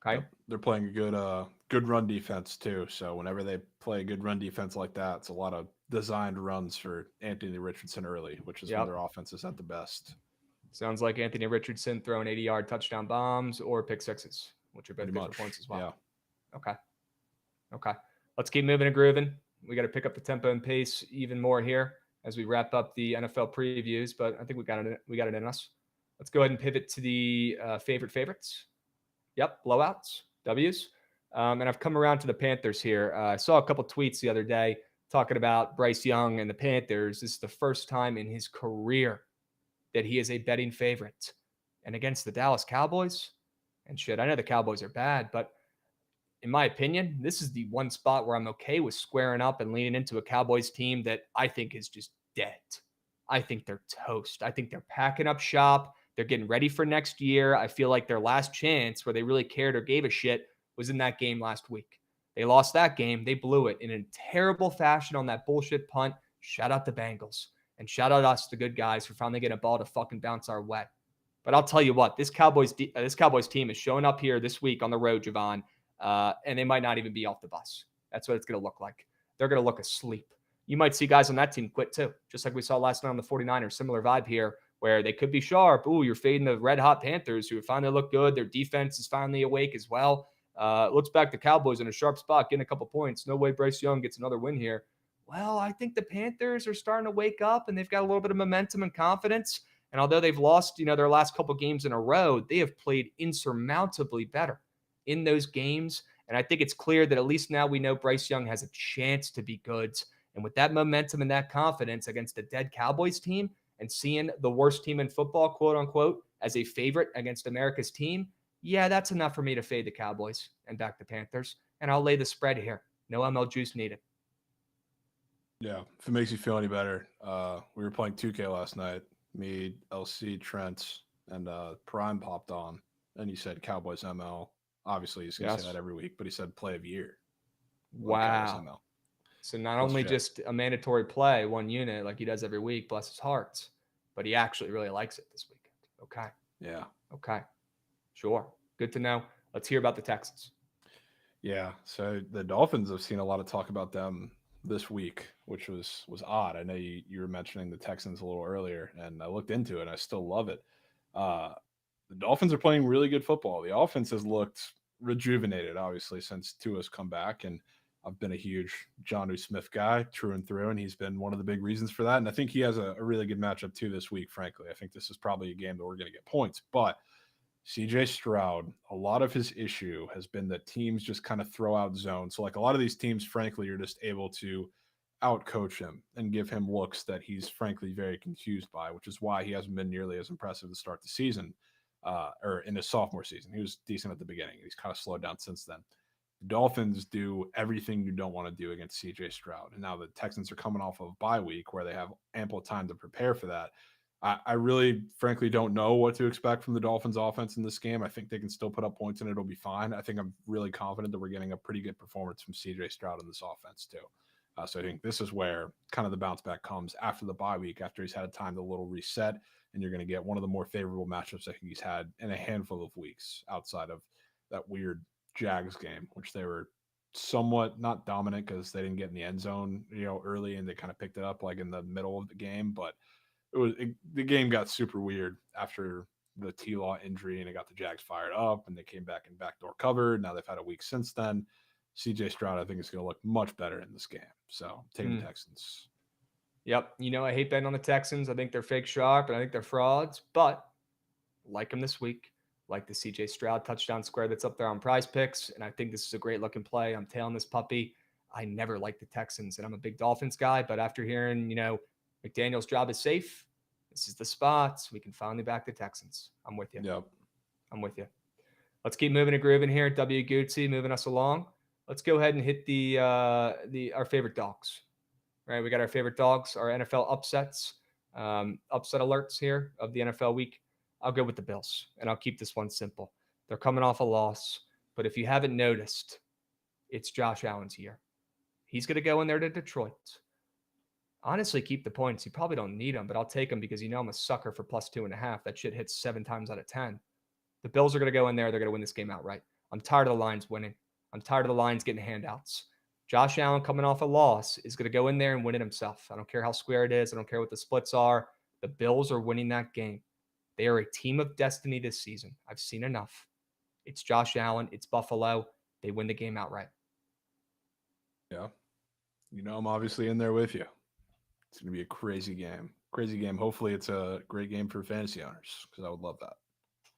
Okay. Yep. They're playing a good run defense too. So whenever they play a good run defense like that, it's a lot of designed runs for Anthony Richardson early, which is when their offense is at the best. Sounds like Anthony Richardson throwing 80-yard touchdown bombs or pick sixes, which are both good for points as well. Yeah. Okay. Let's keep moving and grooving. We got to pick up the tempo and pace even more here as we wrap up the NFL previews, but I think we got it in us. Let's go ahead and pivot to the favorites. Yep, blowouts, W's. And I've come around to the Panthers here. I saw a couple tweets the other day talking about Bryce Young and the Panthers. This is the first time in his career that he is a betting favorite. And against the Dallas Cowboys, and shit, I know the Cowboys are bad, but in my opinion, this is the one spot where I'm okay with squaring up and leaning into a Cowboys team that I think is just dead. I think they're toast. I think they're packing up shop. They're getting ready for next year. I feel like their last chance where they really cared or gave a shit was in that game last week. They lost that game. They blew it in a terrible fashion on that bullshit punt. Shout out the Bengals. And shout out us, the good guys, for finally getting a ball to fucking bounce our way. But I'll tell you what, this Cowboys team is showing up here this week on the road, Jovan, and they might not even be off the bus. That's what it's going to look like. They're going to look asleep. You might see guys on that team quit too, just like we saw last night on the 49ers. Similar vibe here, where they could be sharp. Ooh, you're fading the red-hot Panthers, who finally look good. Their defense is finally awake as well. Looks back to Cowboys in a sharp spot, getting a couple points. No way Bryce Young gets another win here. Well, I think the Panthers are starting to wake up, and they've got a little bit of momentum and confidence. And although they've lost, their last couple games in a row, they have played insurmountably better in those games. And I think it's clear that at least now we know Bryce Young has a chance to be good. And with that momentum and that confidence against a dead Cowboys team, and seeing the worst team in football, quote unquote, as a favorite against America's team, yeah, that's enough for me to fade the Cowboys and back the Panthers. And I'll lay the spread here. No ML juice needed. Yeah, if it makes you feel any better, we were playing 2K last night. Me, LC, Trent, and Prime popped on, and he said Cowboys ML. Obviously, he's going to say that every week, but he said play of year. Wow. So not only just a mandatory play, one unit like he does every week, bless his heart, but he actually really likes it this weekend. Okay. Yeah. Okay. Sure. Good to know. Let's hear about the Texans. Yeah. So the Dolphins, have seen a lot of talk about them this week, which was odd. I know you were mentioning the Texans a little earlier, and I looked into it, and I still love it. The Dolphins are playing really good football. The offense has looked rejuvenated, obviously, since Tua's come back, and I've been a huge Jonnu Smith guy through and through, and he's been one of the big reasons for that. And I think he has a really good matchup too this week, frankly. I think this is probably a game that we're going to get points. But CJ Stroud, a lot of his issue has been that teams just kind of throw out zones. So like a lot of these teams, frankly, are just able to outcoach him and give him looks that he's frankly very confused by, which is why he hasn't been nearly as impressive to start the season, or in his sophomore season. He was decent at the beginning. He's kind of slowed down since then. The Dolphins do everything you don't want to do against CJ Stroud. And now the Texans are coming off of a bye week where they have ample time to prepare for that. I really, frankly, don't know what to expect from the Dolphins offense in this game. I think they can still put up points and it'll be fine. I think I'm really confident that we're getting a pretty good performance from CJ Stroud in this offense too. So I think this is where kind of the bounce back comes after the bye week, after he's had time to little reset, and you're going to get one of the more favorable matchups I think he's had in a handful of weeks outside of that weird Jags game, which they were somewhat not dominant because they didn't get in the end zone, early, and they kind of picked it up like in the middle of the game. But the game got super weird after the T-Law injury, and it got the Jags fired up, and they came back in backdoor cover. Now they've had a week since then. CJ Stroud, I think, is going to look much better in this game. So take the Texans. Yep. I hate betting on the Texans. I think they're fake sharp, and I think they're frauds, but like them this week. Like the CJ Stroud touchdown square that's up there on Prize Picks, and I think this is a great looking play. I'm tailing this puppy. I never liked the Texans, and I'm a big Dolphins guy, but after hearing, McDaniel's job is safe, this is the spot. We can finally back the Texans. I'm with you. Yep. I'm with you. Let's keep moving and grooving here. W. Gucci moving us along. Let's go ahead and hit our favorite dogs. Right, we got our favorite dogs, our NFL upsets, upset alerts here of the NFL week. I'll go with the Bills, and I'll keep this one simple. They're coming off a loss, but if you haven't noticed, it's Josh Allen's year. He's going to go in there to Detroit. Honestly, keep the points. You probably don't need them, but I'll take them because I'm a sucker for plus 2.5. That shit hits 7 times out of 10. The Bills are going to go in there. They're going to win this game outright. I'm tired of the Lions winning. I'm tired of the Lions getting handouts. Josh Allen coming off a loss is going to go in there and win it himself. I don't care how square it is. I don't care what the splits are. The Bills are winning that game. They are a team of destiny this season. I've seen enough. It's Josh Allen. It's Buffalo. They win the game outright. Yeah. I'm obviously in there with you. It's going to be a crazy game. Crazy game. Hopefully it's a great game for fantasy owners because I would love that.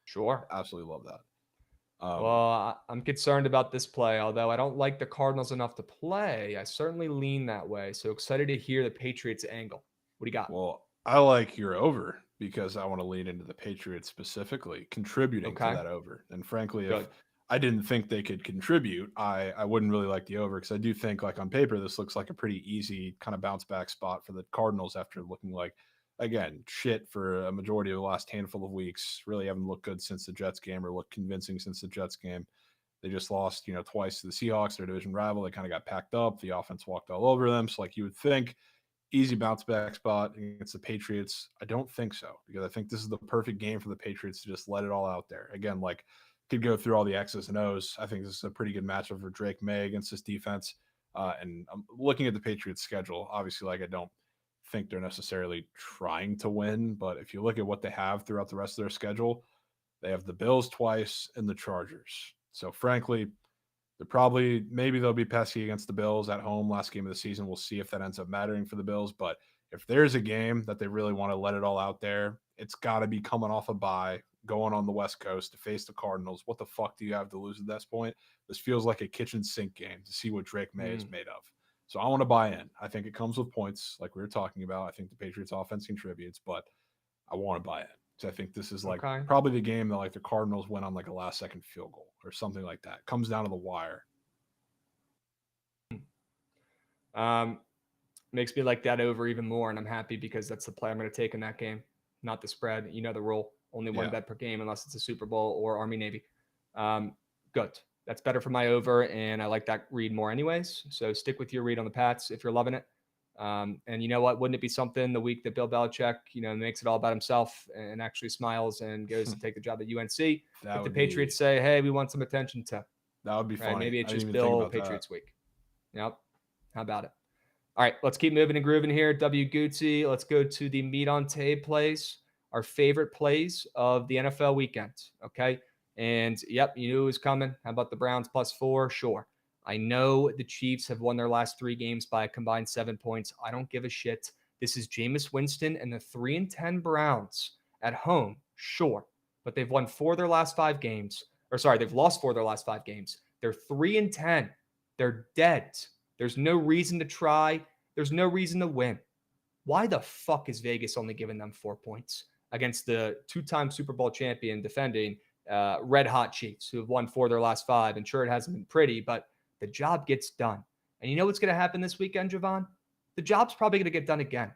Sure. Absolutely love that. Well, I'm concerned about this play. Although I don't like the Cardinals enough to play, I certainly lean that way. So excited to hear the Patriots angle. What do you got? Well, I like your over because I want to lean into the Patriots specifically, contributing to that over. And frankly, if I didn't think they could contribute, I wouldn't really like the over because I do think, like, on paper, this looks like a pretty easy kind of bounce back spot for the Cardinals after looking like, again, shit for a majority of the last handful of weeks. Really haven't looked good since the Jets game or looked convincing since the Jets game. They just lost, twice to the Seahawks, their division rival. They kind of got packed up. The offense walked all over them. So, like, you would think, easy bounce back spot against the Patriots. I don't think so because I think this is the perfect game for the Patriots to just let it all out there. Again, like, could go through all the X's and O's. I think this is a pretty good matchup for Drake May against this defense. And I'm looking at the Patriots schedule. Obviously, like, I don't think they're necessarily trying to win, but if you look at what they have throughout the rest of their schedule, they have the Bills twice and the Chargers. So frankly, maybe they'll be pesky against the Bills at home last game of the season. We'll see if that ends up mattering for the Bills. But if there's a game that they really want to let it all out there, it's got to be coming off a bye, going on the West Coast to face the Cardinals. What the fuck do you have to lose at this point? This feels like a kitchen sink game to see what Drake May is made of. So I want to buy in. I think it comes with points, like we were talking about. I think the Patriots offense contributes, but I want to buy in. So I think this is like probably the game that, like, the Cardinals went on like a last second field goal or something like that. It comes down to the wire. Makes me like that over even more, and I'm happy because that's the play I'm going to take in that game, not the spread. You know the rule. Only one bet per game unless it's a Super Bowl or Army-Navy. Good. That's better for my over, and I like that read more anyways. So stick with your read on the Pats if you're loving it. And you know what? Wouldn't it be something the week that Bill Belichick, makes it all about himself and actually smiles and goes to take the job at UNC? If the Patriots say, hey, we want some attention to. That would be funny. Maybe it's just Bill Patriots week. Yep. How about it? All right, let's keep moving and grooving here. W. Gucci, let's go to the meat on tape plays, our favorite plays of the NFL weekend, okay? And, yep, you knew it was coming. How about the Browns +4? Sure. I know the Chiefs have won their last 3 games by a combined 7 points. I don't give a shit. This is Jameis Winston and the 3-10 Browns at home, sure. But they've won 4 of their last 5 games. They've lost 4 of their last 5 games. They're 3-10. They're dead. There's no reason to try. There's no reason to win. Why the fuck is Vegas only giving them 4 points against the 2-time Super Bowl champion defending red hot Chiefs who have won 4 of their last 5? And sure, it hasn't been pretty, but the job gets done. And you know what's going to happen this weekend, Jovan? The job's probably going to get done again.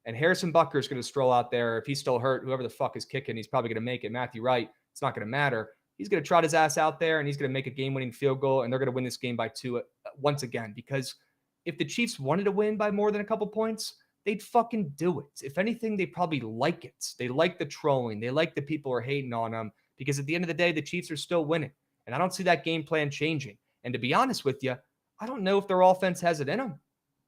And Harrison Butker is going to stroll out there. If he's still hurt, whoever the fuck is kicking, he's probably going to make it. Matthew Wright, it's not going to matter. He's going to trot his ass out there, and he's going to make a game-winning field goal, and they're going to win this game by 2 once again. Because if the Chiefs wanted to win by more than a couple points, they'd fucking do it. If anything, they probably like it. They like the trolling. They like the people who are hating on them, because at the end of the day, the Chiefs are still winning. And I don't see that game plan changing. And to be honest with you, I don't know if their offense has it in them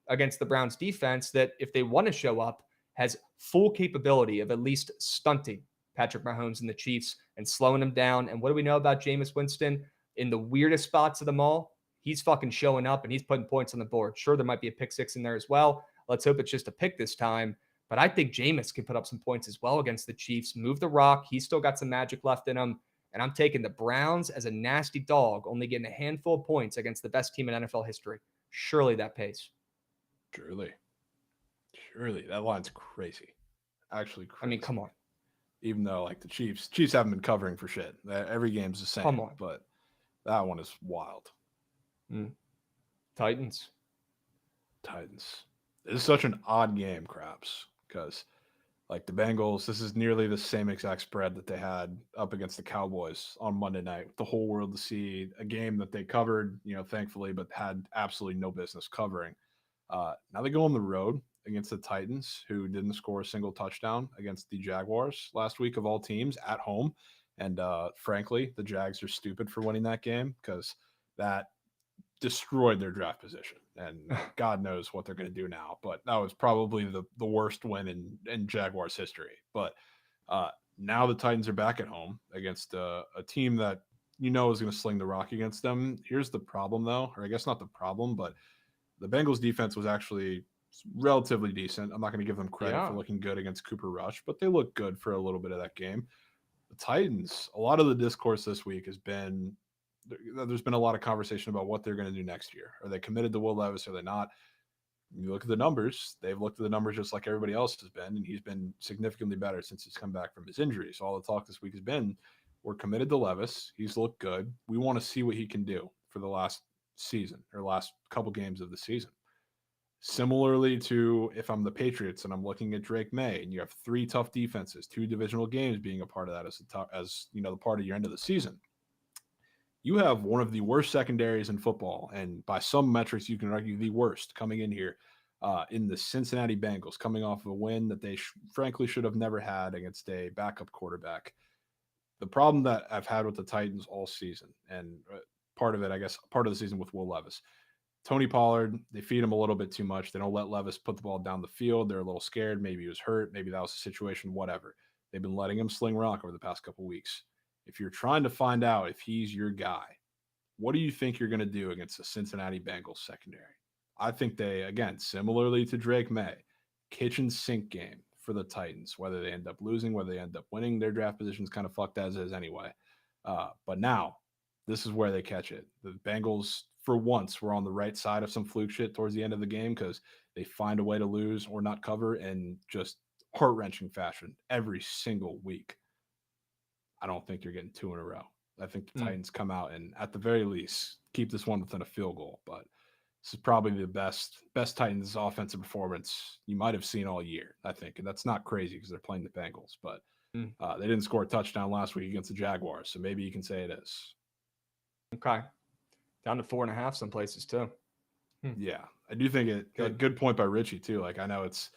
against the Browns defense that, if they want to show up, has full capability of at least stunting Patrick Mahomes and the Chiefs and slowing them down. And what do we know about Jameis Winston? In the weirdest spots of them all, he's fucking showing up and he's putting points on the board. Sure, there might be a pick 6 in there as well. Let's hope it's just a pick this time. But I think Jameis can put up some points as well against the Chiefs. Move the rock. He's still got some magic left in him. And I'm taking the Browns as a nasty dog, only getting a handful of points against the best team in NFL history. Surely that pays. Surely. That line's crazy. Actually crazy. I mean, come on. Even though, like, the Chiefs haven't been covering for shit. Every game's the same. Come on. But that one is wild. Titans. This is such an odd game, Krabs, because, like, the Bengals, this is nearly the same exact spread that they had up against the Cowboys on Monday night. The whole world to see a game that they covered, thankfully, but had absolutely no business covering. Now they go on the road against the Titans, who didn't score a single touchdown against the Jaguars last week of all teams at home. And frankly, the Jags are stupid for winning that game, because that destroyed their draft position. And God knows what they're going to do now. But that was probably the worst win in Jaguars history. But now the Titans are back at home against a team that is going to sling the rock against them. Here's the problem, though, or I guess not the problem, but the Bengals defense was actually relatively decent. I'm not going to give them credit for looking good against Cooper Rush, but they looked good for a little bit of that game. The Titans, a lot of the discourse this week has been, there's been a lot of conversation about what they're going to do next year. Are they committed to Will Levis? Are they not? You look at the numbers. They've looked at the numbers just like everybody else has been, and he's been significantly better since he's come back from his injury. So all the talk this week has been, we're committed to Levis. He's looked good. We want to see what he can do for the last season or last couple games of the season. Similarly to if I'm the Patriots and I'm looking at Drake May, and you have 3 tough defenses, 2 divisional games being a part of that as the part of your end of the season. You have one of the worst secondaries in football, and by some metrics, you can argue the worst coming in here in the Cincinnati Bengals, coming off of a win that they frankly should have never had against a backup quarterback. The problem that I've had with the Titans all season, and part of the season with Will Levis, Tony Pollard, they feed him a little bit too much. They don't let Levis put the ball down the field. They're a little scared. Maybe he was hurt. Maybe that was the situation, whatever. They've been letting him sling rock over the past couple weeks. If you're trying to find out if he's your guy, what do you think you're going to do against the Cincinnati Bengals secondary? I think they, again, similarly to Drake May, kitchen sink game for the Titans, whether they end up losing, whether they end up winning. Their draft position's kind of fucked as is anyway. But now, this is where they catch it. The Bengals, for once, were on the right side of some fluke shit towards the end of the game, because they find a way to lose or not cover in just heart-wrenching fashion every single week. I don't think you're getting 2 in a row. I think the Titans come out and, at the very least, keep this one within a field goal. But this is probably the best Titans offensive performance you might have seen all year, I think. And that's not crazy because they're playing the Bengals. But they didn't score a touchdown last week against the Jaguars, so maybe you can say it is. Okay. Down to 4.5 some places, too. Yeah. I do think a good point by Richie, too. Like, I know it's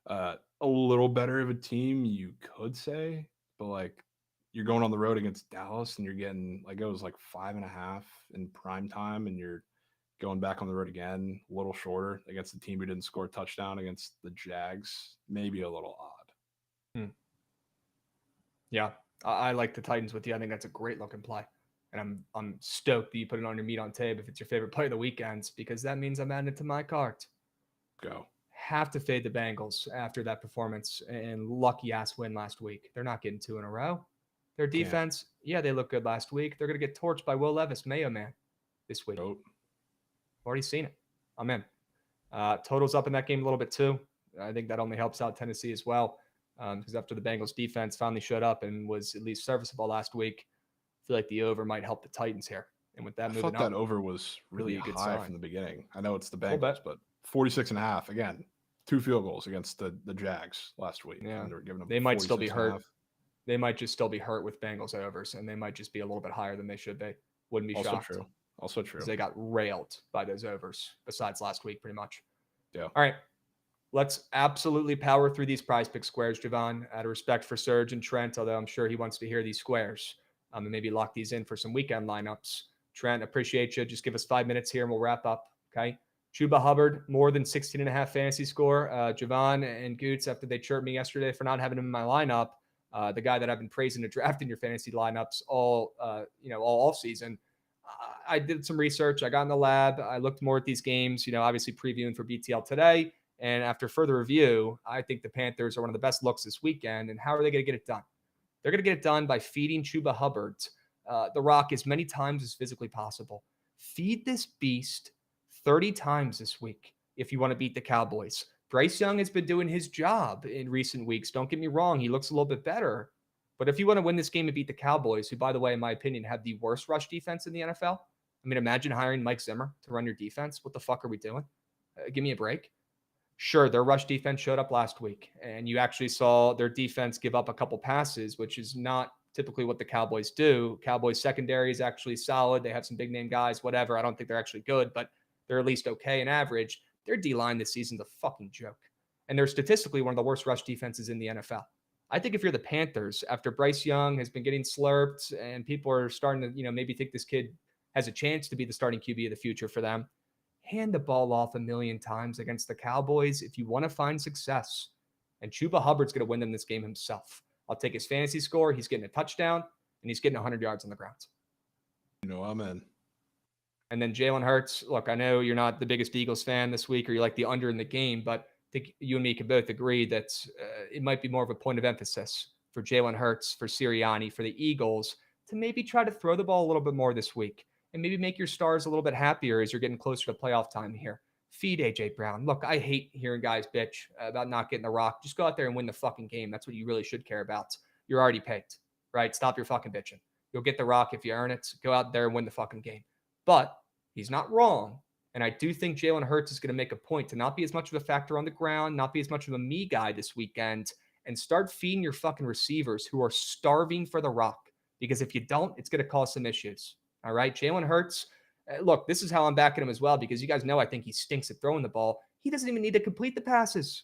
a little better of a team, you could say, but, like, you're going on the road against Dallas and you're getting, like, it was like 5.5 in prime time, and you're going back on the road again, a little shorter against the team who didn't score a touchdown against the Jags. Maybe a little odd. Yeah, I like the Titans with you. I think that's a great looking play. And I'm stoked that you put it on your meat on tape if it's your favorite play of the weekends, because that means I'm adding it to my cart. Go. Have to fade the Bengals after that performance and lucky ass win last week. They're not getting 2 in a row. Their defense, they looked good last week. They're going to get torched by Will Levis, Mayo Man, this week. Oh. Already seen it. I'm in. Totals up in that game a little bit too. I think that only helps out Tennessee as well, because after the Bengals defense finally showed up and was at least serviceable last week, I feel like the over might help the Titans here. And with that I moving thought that up, over was really a good high sign from the beginning. I know it's the Little Bengals, bit. but 46.5 again. 2 field goals against the Jags last week. Yeah. And they were giving them They might still be 46.5. hurt. They might just still be hurt with Bengals overs, and they might just be a little bit higher than they should be. Wouldn't be Also shocked. true. Also true. Because they got railed by those overs, besides last week, pretty much. Yeah. All right. Let's absolutely power through these prize pick squares, Jovan, out of respect for Serge and Trent, although I'm sure he wants to hear these squares and maybe lock these in for some weekend lineups. Trent, appreciate you. Just give us 5 minutes here and we'll wrap up. Okay. Chuba Hubbard, more than 16.5 fantasy score. Jovan and Goots, after they chirped me yesterday for not having him in my lineup, the guy that I've been praising to draft in your fantasy lineups all off season. I did some research. I got in the lab. I looked more at these games, obviously previewing for BTL today. And after further review, I think the Panthers are one of the best looks this weekend. And how are they going to get it done? They're going to get it done by feeding Chuba Hubbard the rock as many times as physically possible. Feed this beast 30 times this week if you want to beat the Cowboys. Bryce Young has been doing his job in recent weeks. Don't get me wrong. He looks a little bit better. But if you want to win this game and beat the Cowboys, who, by the way, in my opinion, have the worst rush defense in the NFL. I mean, imagine hiring Mike Zimmer to run your defense. What the fuck are we doing? Give me a break. Sure, their rush defense showed up last week, and you actually saw their defense give up a couple passes, which is not typically what the Cowboys do. Cowboys secondary is actually solid. They have some big name guys, whatever. I don't think they're actually good, but they're at least okay and average. Their D-line this season's a fucking joke. And they're statistically one of the worst rush defenses in the NFL. I think if you're the Panthers, after Bryce Young has been getting slurped and people are starting to, maybe think this kid has a chance to be the starting QB of the future for them, hand the ball off a million times against the Cowboys if you want to find success. And Chuba Hubbard's going to win them this game himself. I'll take his fantasy score. He's getting a touchdown, and he's getting 100 yards on the ground. I'm in. And then Jalen Hurts. Look, I know you're not the biggest Eagles fan this week, or you like the under in the game, but I think you and me can both agree that it might be more of a point of emphasis for Jalen Hurts, for Sirianni, for the Eagles to maybe try to throw the ball a little bit more this week and maybe make your stars a little bit happier as you're getting closer to playoff time here. Feed A.J. Brown. Look, I hate hearing guys bitch about not getting the rock. Just go out there and win the fucking game. That's what you really should care about. You're already paid, right? Stop your fucking bitching. You'll get the rock if you earn it. Go out there and win the fucking game. But he's not wrong. And I do think Jalen Hurts is going to make a point to not be as much of a factor on the ground, not be as much of a me guy this weekend, and start feeding your fucking receivers who are starving for the rock. Because if you don't, it's going to cause some issues. All right, Jalen Hurts. Look, this is how I'm backing him as well, because you guys know I think he stinks at throwing the ball. He doesn't even need to complete the passes.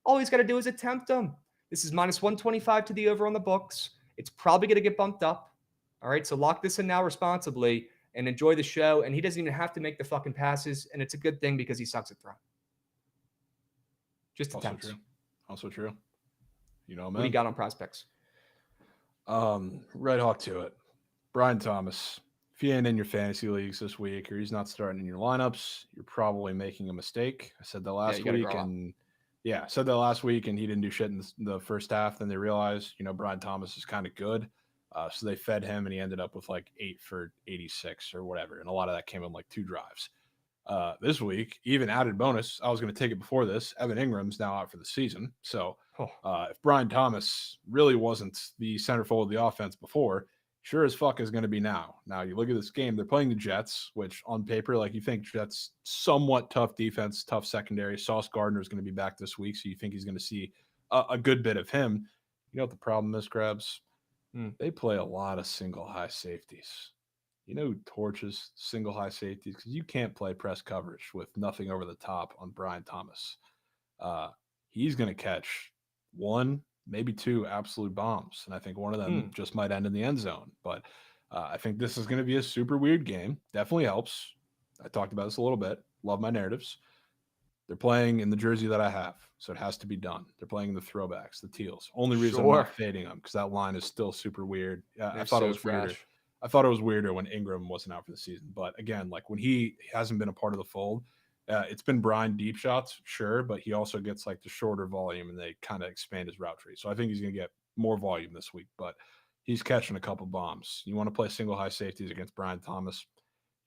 All he's got to do is attempt them. This is minus 125 to the over on the books. It's probably going to get bumped up. All right, so lock this in now responsibly and enjoy the show. And he doesn't even have to make the fucking passes, and it's a good thing because he sucks at throwing. Just attempts. Also true. Man. What do you got on prospects? Red Hawk to it. Brian Thomas. If he ain't in your fantasy leagues this week or he's not starting in your lineups, you're probably making a mistake. I said that last week, and I said that last week, and he didn't do shit in the first half. Then they realized, Brian Thomas is kind of good. So they fed him, and he ended up with like 8 for 86 or whatever. And a lot of that came in like 2 drives. This week, even added bonus, I was going to take it before this. Evan Ingram's now out for the season. So if Brian Thomas really wasn't the centerfold of the offense before, sure as fuck is going to be now. Now, you look at this game, they're playing the Jets, which on paper, like you think Jets, somewhat tough defense, tough secondary. Sauce Gardner is going to be back this week, so you think he's going to see a good bit of him. You know what the problem is, Krabs? They play a lot of single high safeties. You know who torches single high safeties? Because you can't play press coverage with nothing over the top on Brian Thomas. He's going to catch 1, maybe 2 absolute bombs. And I think one of them just might end in the end zone. But I think this is going to be a super weird game. Definitely helps. I talked about this a little bit. Love my narratives. They're playing in the jersey that I have, so it has to be done. They're playing the throwbacks, the teals. Only reason I'm not fading them, because that line is still super weird. I thought it was weirder. I thought it was weirder when Ingram wasn't out for the season. But again, like when he hasn't been a part of the fold, it's been Brian deep shots, sure, but he also gets like the shorter volume, and they kind of expand his route tree. So I think he's going to get more volume this week, but he's catching a couple bombs. You want to play single high safeties against Brian Thomas,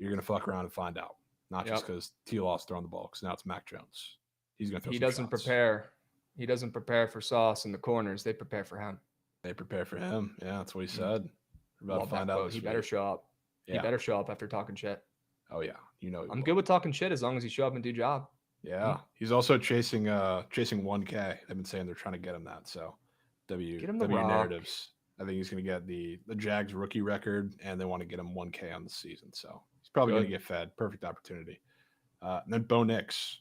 you're going to fuck around and find out. not just because T-Law's throwing the ball, because now it's Mac Jones. He's going to throw He some doesn't shots. prepare. He doesn't prepare for Sauce in the corners. They prepare for him. They prepare for him. Yeah, that's what he said. We're about Love to find that out quote. this He week. better show up. Yeah. He better show up after talking shit. Oh, yeah. You know he I'm will. good with talking shit as long as he show up and do job. Yeah. He's also chasing 1K. They've been saying they're trying to get him that. So Get him the W rock. narratives. I think he's going to get the Jags rookie record, and they want to get him 1K on the season. So he's probably going to get fed. Perfect opportunity. And then Bo Nix.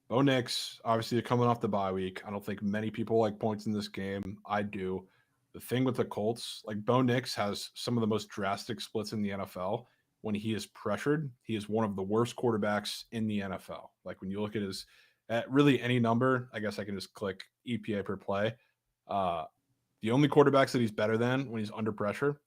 Bo Nix, obviously, they're coming off the bye week. I don't think many people like points in this game. I do. The thing with the Colts, like Bo Nix has some of the most drastic splits in the NFL. When he is pressured, he is one of the worst quarterbacks in the NFL. Like when you look at his, at really any number, I guess I can just click EPA per play. The only quarterbacks that he's better than when he's under pressure,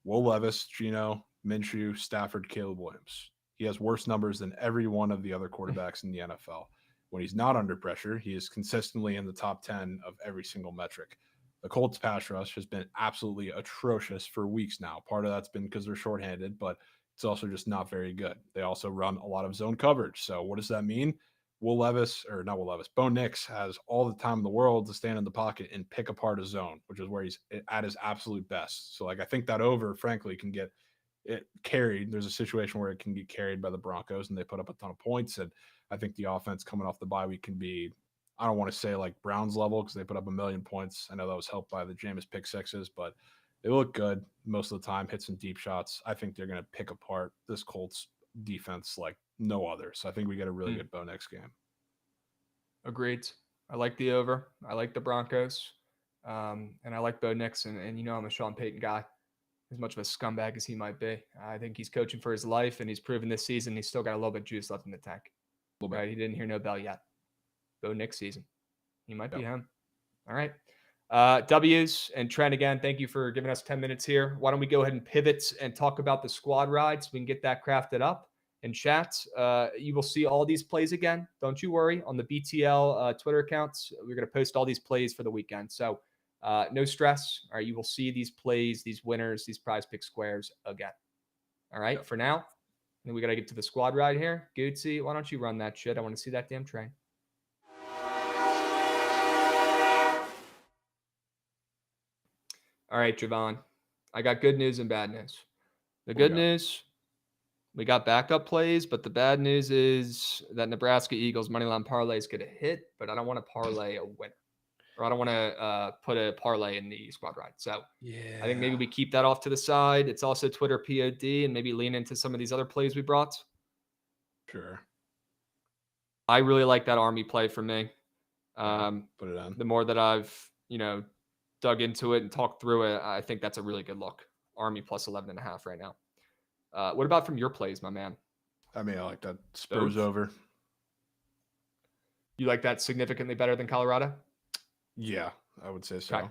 Will Levis, Geno, Minshew, Stafford, Caleb Williams. He has worse numbers than every one of the other quarterbacks in the NFL. When he's not under pressure, he is consistently in the top 10 of every single metric. The Colts pass rush has been absolutely atrocious for weeks now. Part of that's been because they're shorthanded, but it's also just not very good. They also run a lot of zone coverage. So what does that mean? Bo Nix has all the time in the world to stand in the pocket and pick apart a zone, which is where he's at his absolute best. So like I think that over, frankly, can get it carried. There's a situation where it can get carried by the Broncos and they put up a ton of points. And I think the offense coming off the bye week can be, I don't want to say like Browns level because they put up 1 million points. I know that was helped by the Jameis pick sixes, but they look good most of the time, hit some deep shots. I think they're going to pick apart this Colts defense like no other. So I think we get a really good Bo Nix game. Agreed. I like the over. I like the Broncos. And I like Bo Nix. And you know I'm a Sean Payton guy. As much of a scumbag as he might be. I think he's coaching for his life, and he's proven this season he's still got a little bit of juice left in the tank. Right? He didn't hear no bell yet. Bo Nix season. He might be him. All right. W's and Trent, again, thank you for giving us 10 minutes here. Why don't we go ahead and pivot and talk about the squad rides? We can get that crafted up and chat. You will see all these plays again. Don't you worry. On the BTL Twitter accounts, we're going to post all these plays for the weekend. So no stress. All right. You will see these plays, these winners, these prize pick squares again. All right. For now, then we got to get to the squad ride here. Goodsy, why don't you run that shit? I want to see that damn train. All right, Jovan. I got good news and bad news. The good news, we got backup plays, but the bad news is that Nebraska Eagles moneyline parlay is going to hit, but I don't want to parlay a winner. Or I don't want to put a parlay in the squad ride. So I think maybe we keep that off to the side. It's also Twitter POD and maybe lean into some of these other plays we brought. Sure. I really like that Army play for me. Put it on. The more that I've, dug into it and talked through it, I think that's a really good look. Army plus 11.5 right now. What about from your plays, my man? I mean, I like that Spurs over. You like that significantly better than Colorado? Yeah, I would say so. Okay.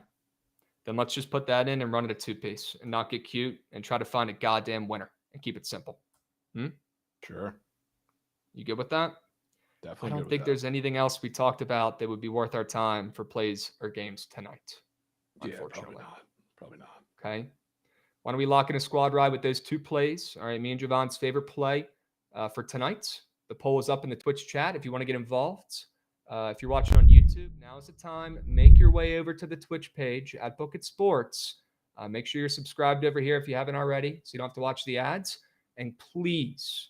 Then let's just put that in and run it a 2-piece and not get cute and try to find a goddamn winner and keep it simple. Sure. You good with that? Definitely. I don't think there's anything else we talked about that would be worth our time for plays or games tonight. Unfortunately. Probably not. Okay. Why don't we lock in a squad ride with those 2 plays? All right. Me and Javon's favorite play for tonight. The poll is up in the Twitch chat if you want to get involved. If you're watching on YouTube, now is the time. Make your way over to the Twitch page at Bookit Sports. Make sure you're subscribed over here if you haven't already, so you don't have to watch the ads. And please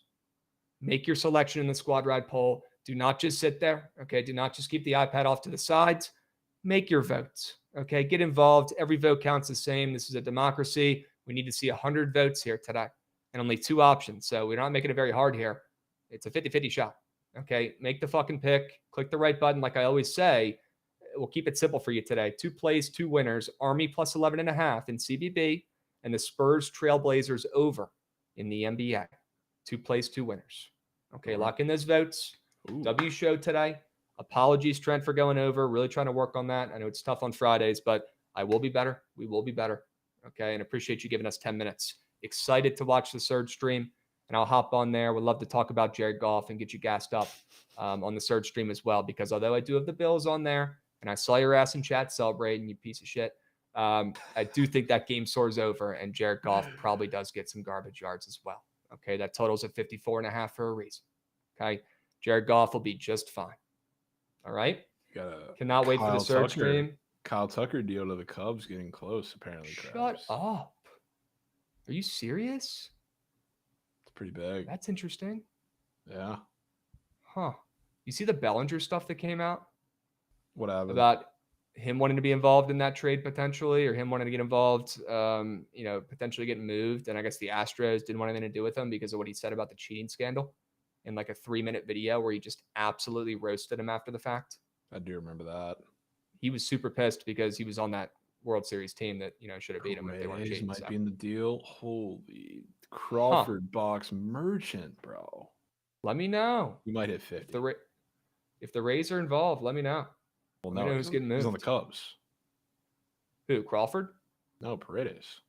make your selection in the squad ride poll. Do not just sit there. Okay. Do not just keep the iPad off to the sides. Make your votes. Okay. Get involved. Every vote counts the same. This is a democracy. We need to see 100 votes here today and only 2 options. So we're not making it very hard here. It's a 50-50 shot. Okay. Make the fucking pick. Click the right button. Like I always say, we'll keep it simple for you today. 2 plays, 2 winners. Army plus 11.5 in CBB and the Spurs Trailblazers over in the NBA. 2 plays, 2 winners. Okay. Lock in those votes. W show today. Apologies, Trent, for going over. Really trying to work on that. I know it's tough on Fridays, but I will be better. We will be better. Okay. And appreciate you giving us 10 minutes. Excited to watch the Surge stream. And I'll hop on there. Would love to talk about Jared Goff and get you gassed up on the Surge stream as well. Because although I do have the Bills on there, and I saw your ass in chat celebrating, you piece of shit, I do think that game soars over, and Jared Goff probably does get some garbage yards as well. Okay, that totals at 54.5 for a reason. Okay. Jared Goff will be just fine. All right. Cannot wait for the surge stream. Kyle Tucker deal to the Cubs getting close, apparently. Shut up. Are you serious? It's pretty big. That's interesting. Yeah. Huh. You see the Bellinger stuff that came out? What happened? About him wanting to be involved in that trade potentially, or him wanting to get involved, potentially getting moved. And I guess the Astros didn't want anything to do with him because of what he said about the cheating scandal in like a 3-minute video where he just absolutely roasted him after the fact. I do remember that. He was super pissed because he was on that World Series team that, should have beat him if they weren't cheating. Might be in the deal. Holy Crawford box merchant, bro. Let me know. You might hit 50. If the Rays are involved, let me know. Well, let me know who's getting moved. He's on the Cubs. Who, Crawford? No, Paredes.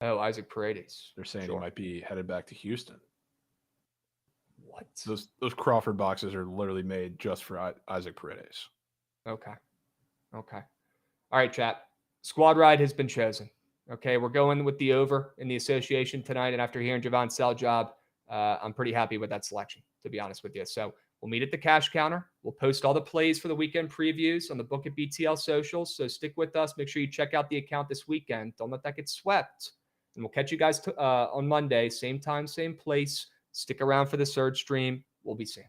Oh, Isaac Paredes. They're saying he might be headed back to Houston. What? Those Crawford boxes are literally made just for Isaac Paredes. Okay. All right, chat. Squad ride has been chosen. Okay, we're going with the over in the association tonight. And after hearing Jovan's sell job, I'm pretty happy with that selection, to be honest with you. So we'll meet at the cash counter. We'll post all the plays for the weekend previews on the Bookit BTL socials. So stick with us. Make sure you check out the account this weekend. Don't let that get swept. And we'll catch you guys on Monday. Same time, same place. Stick around for the surge stream. We'll be seeing.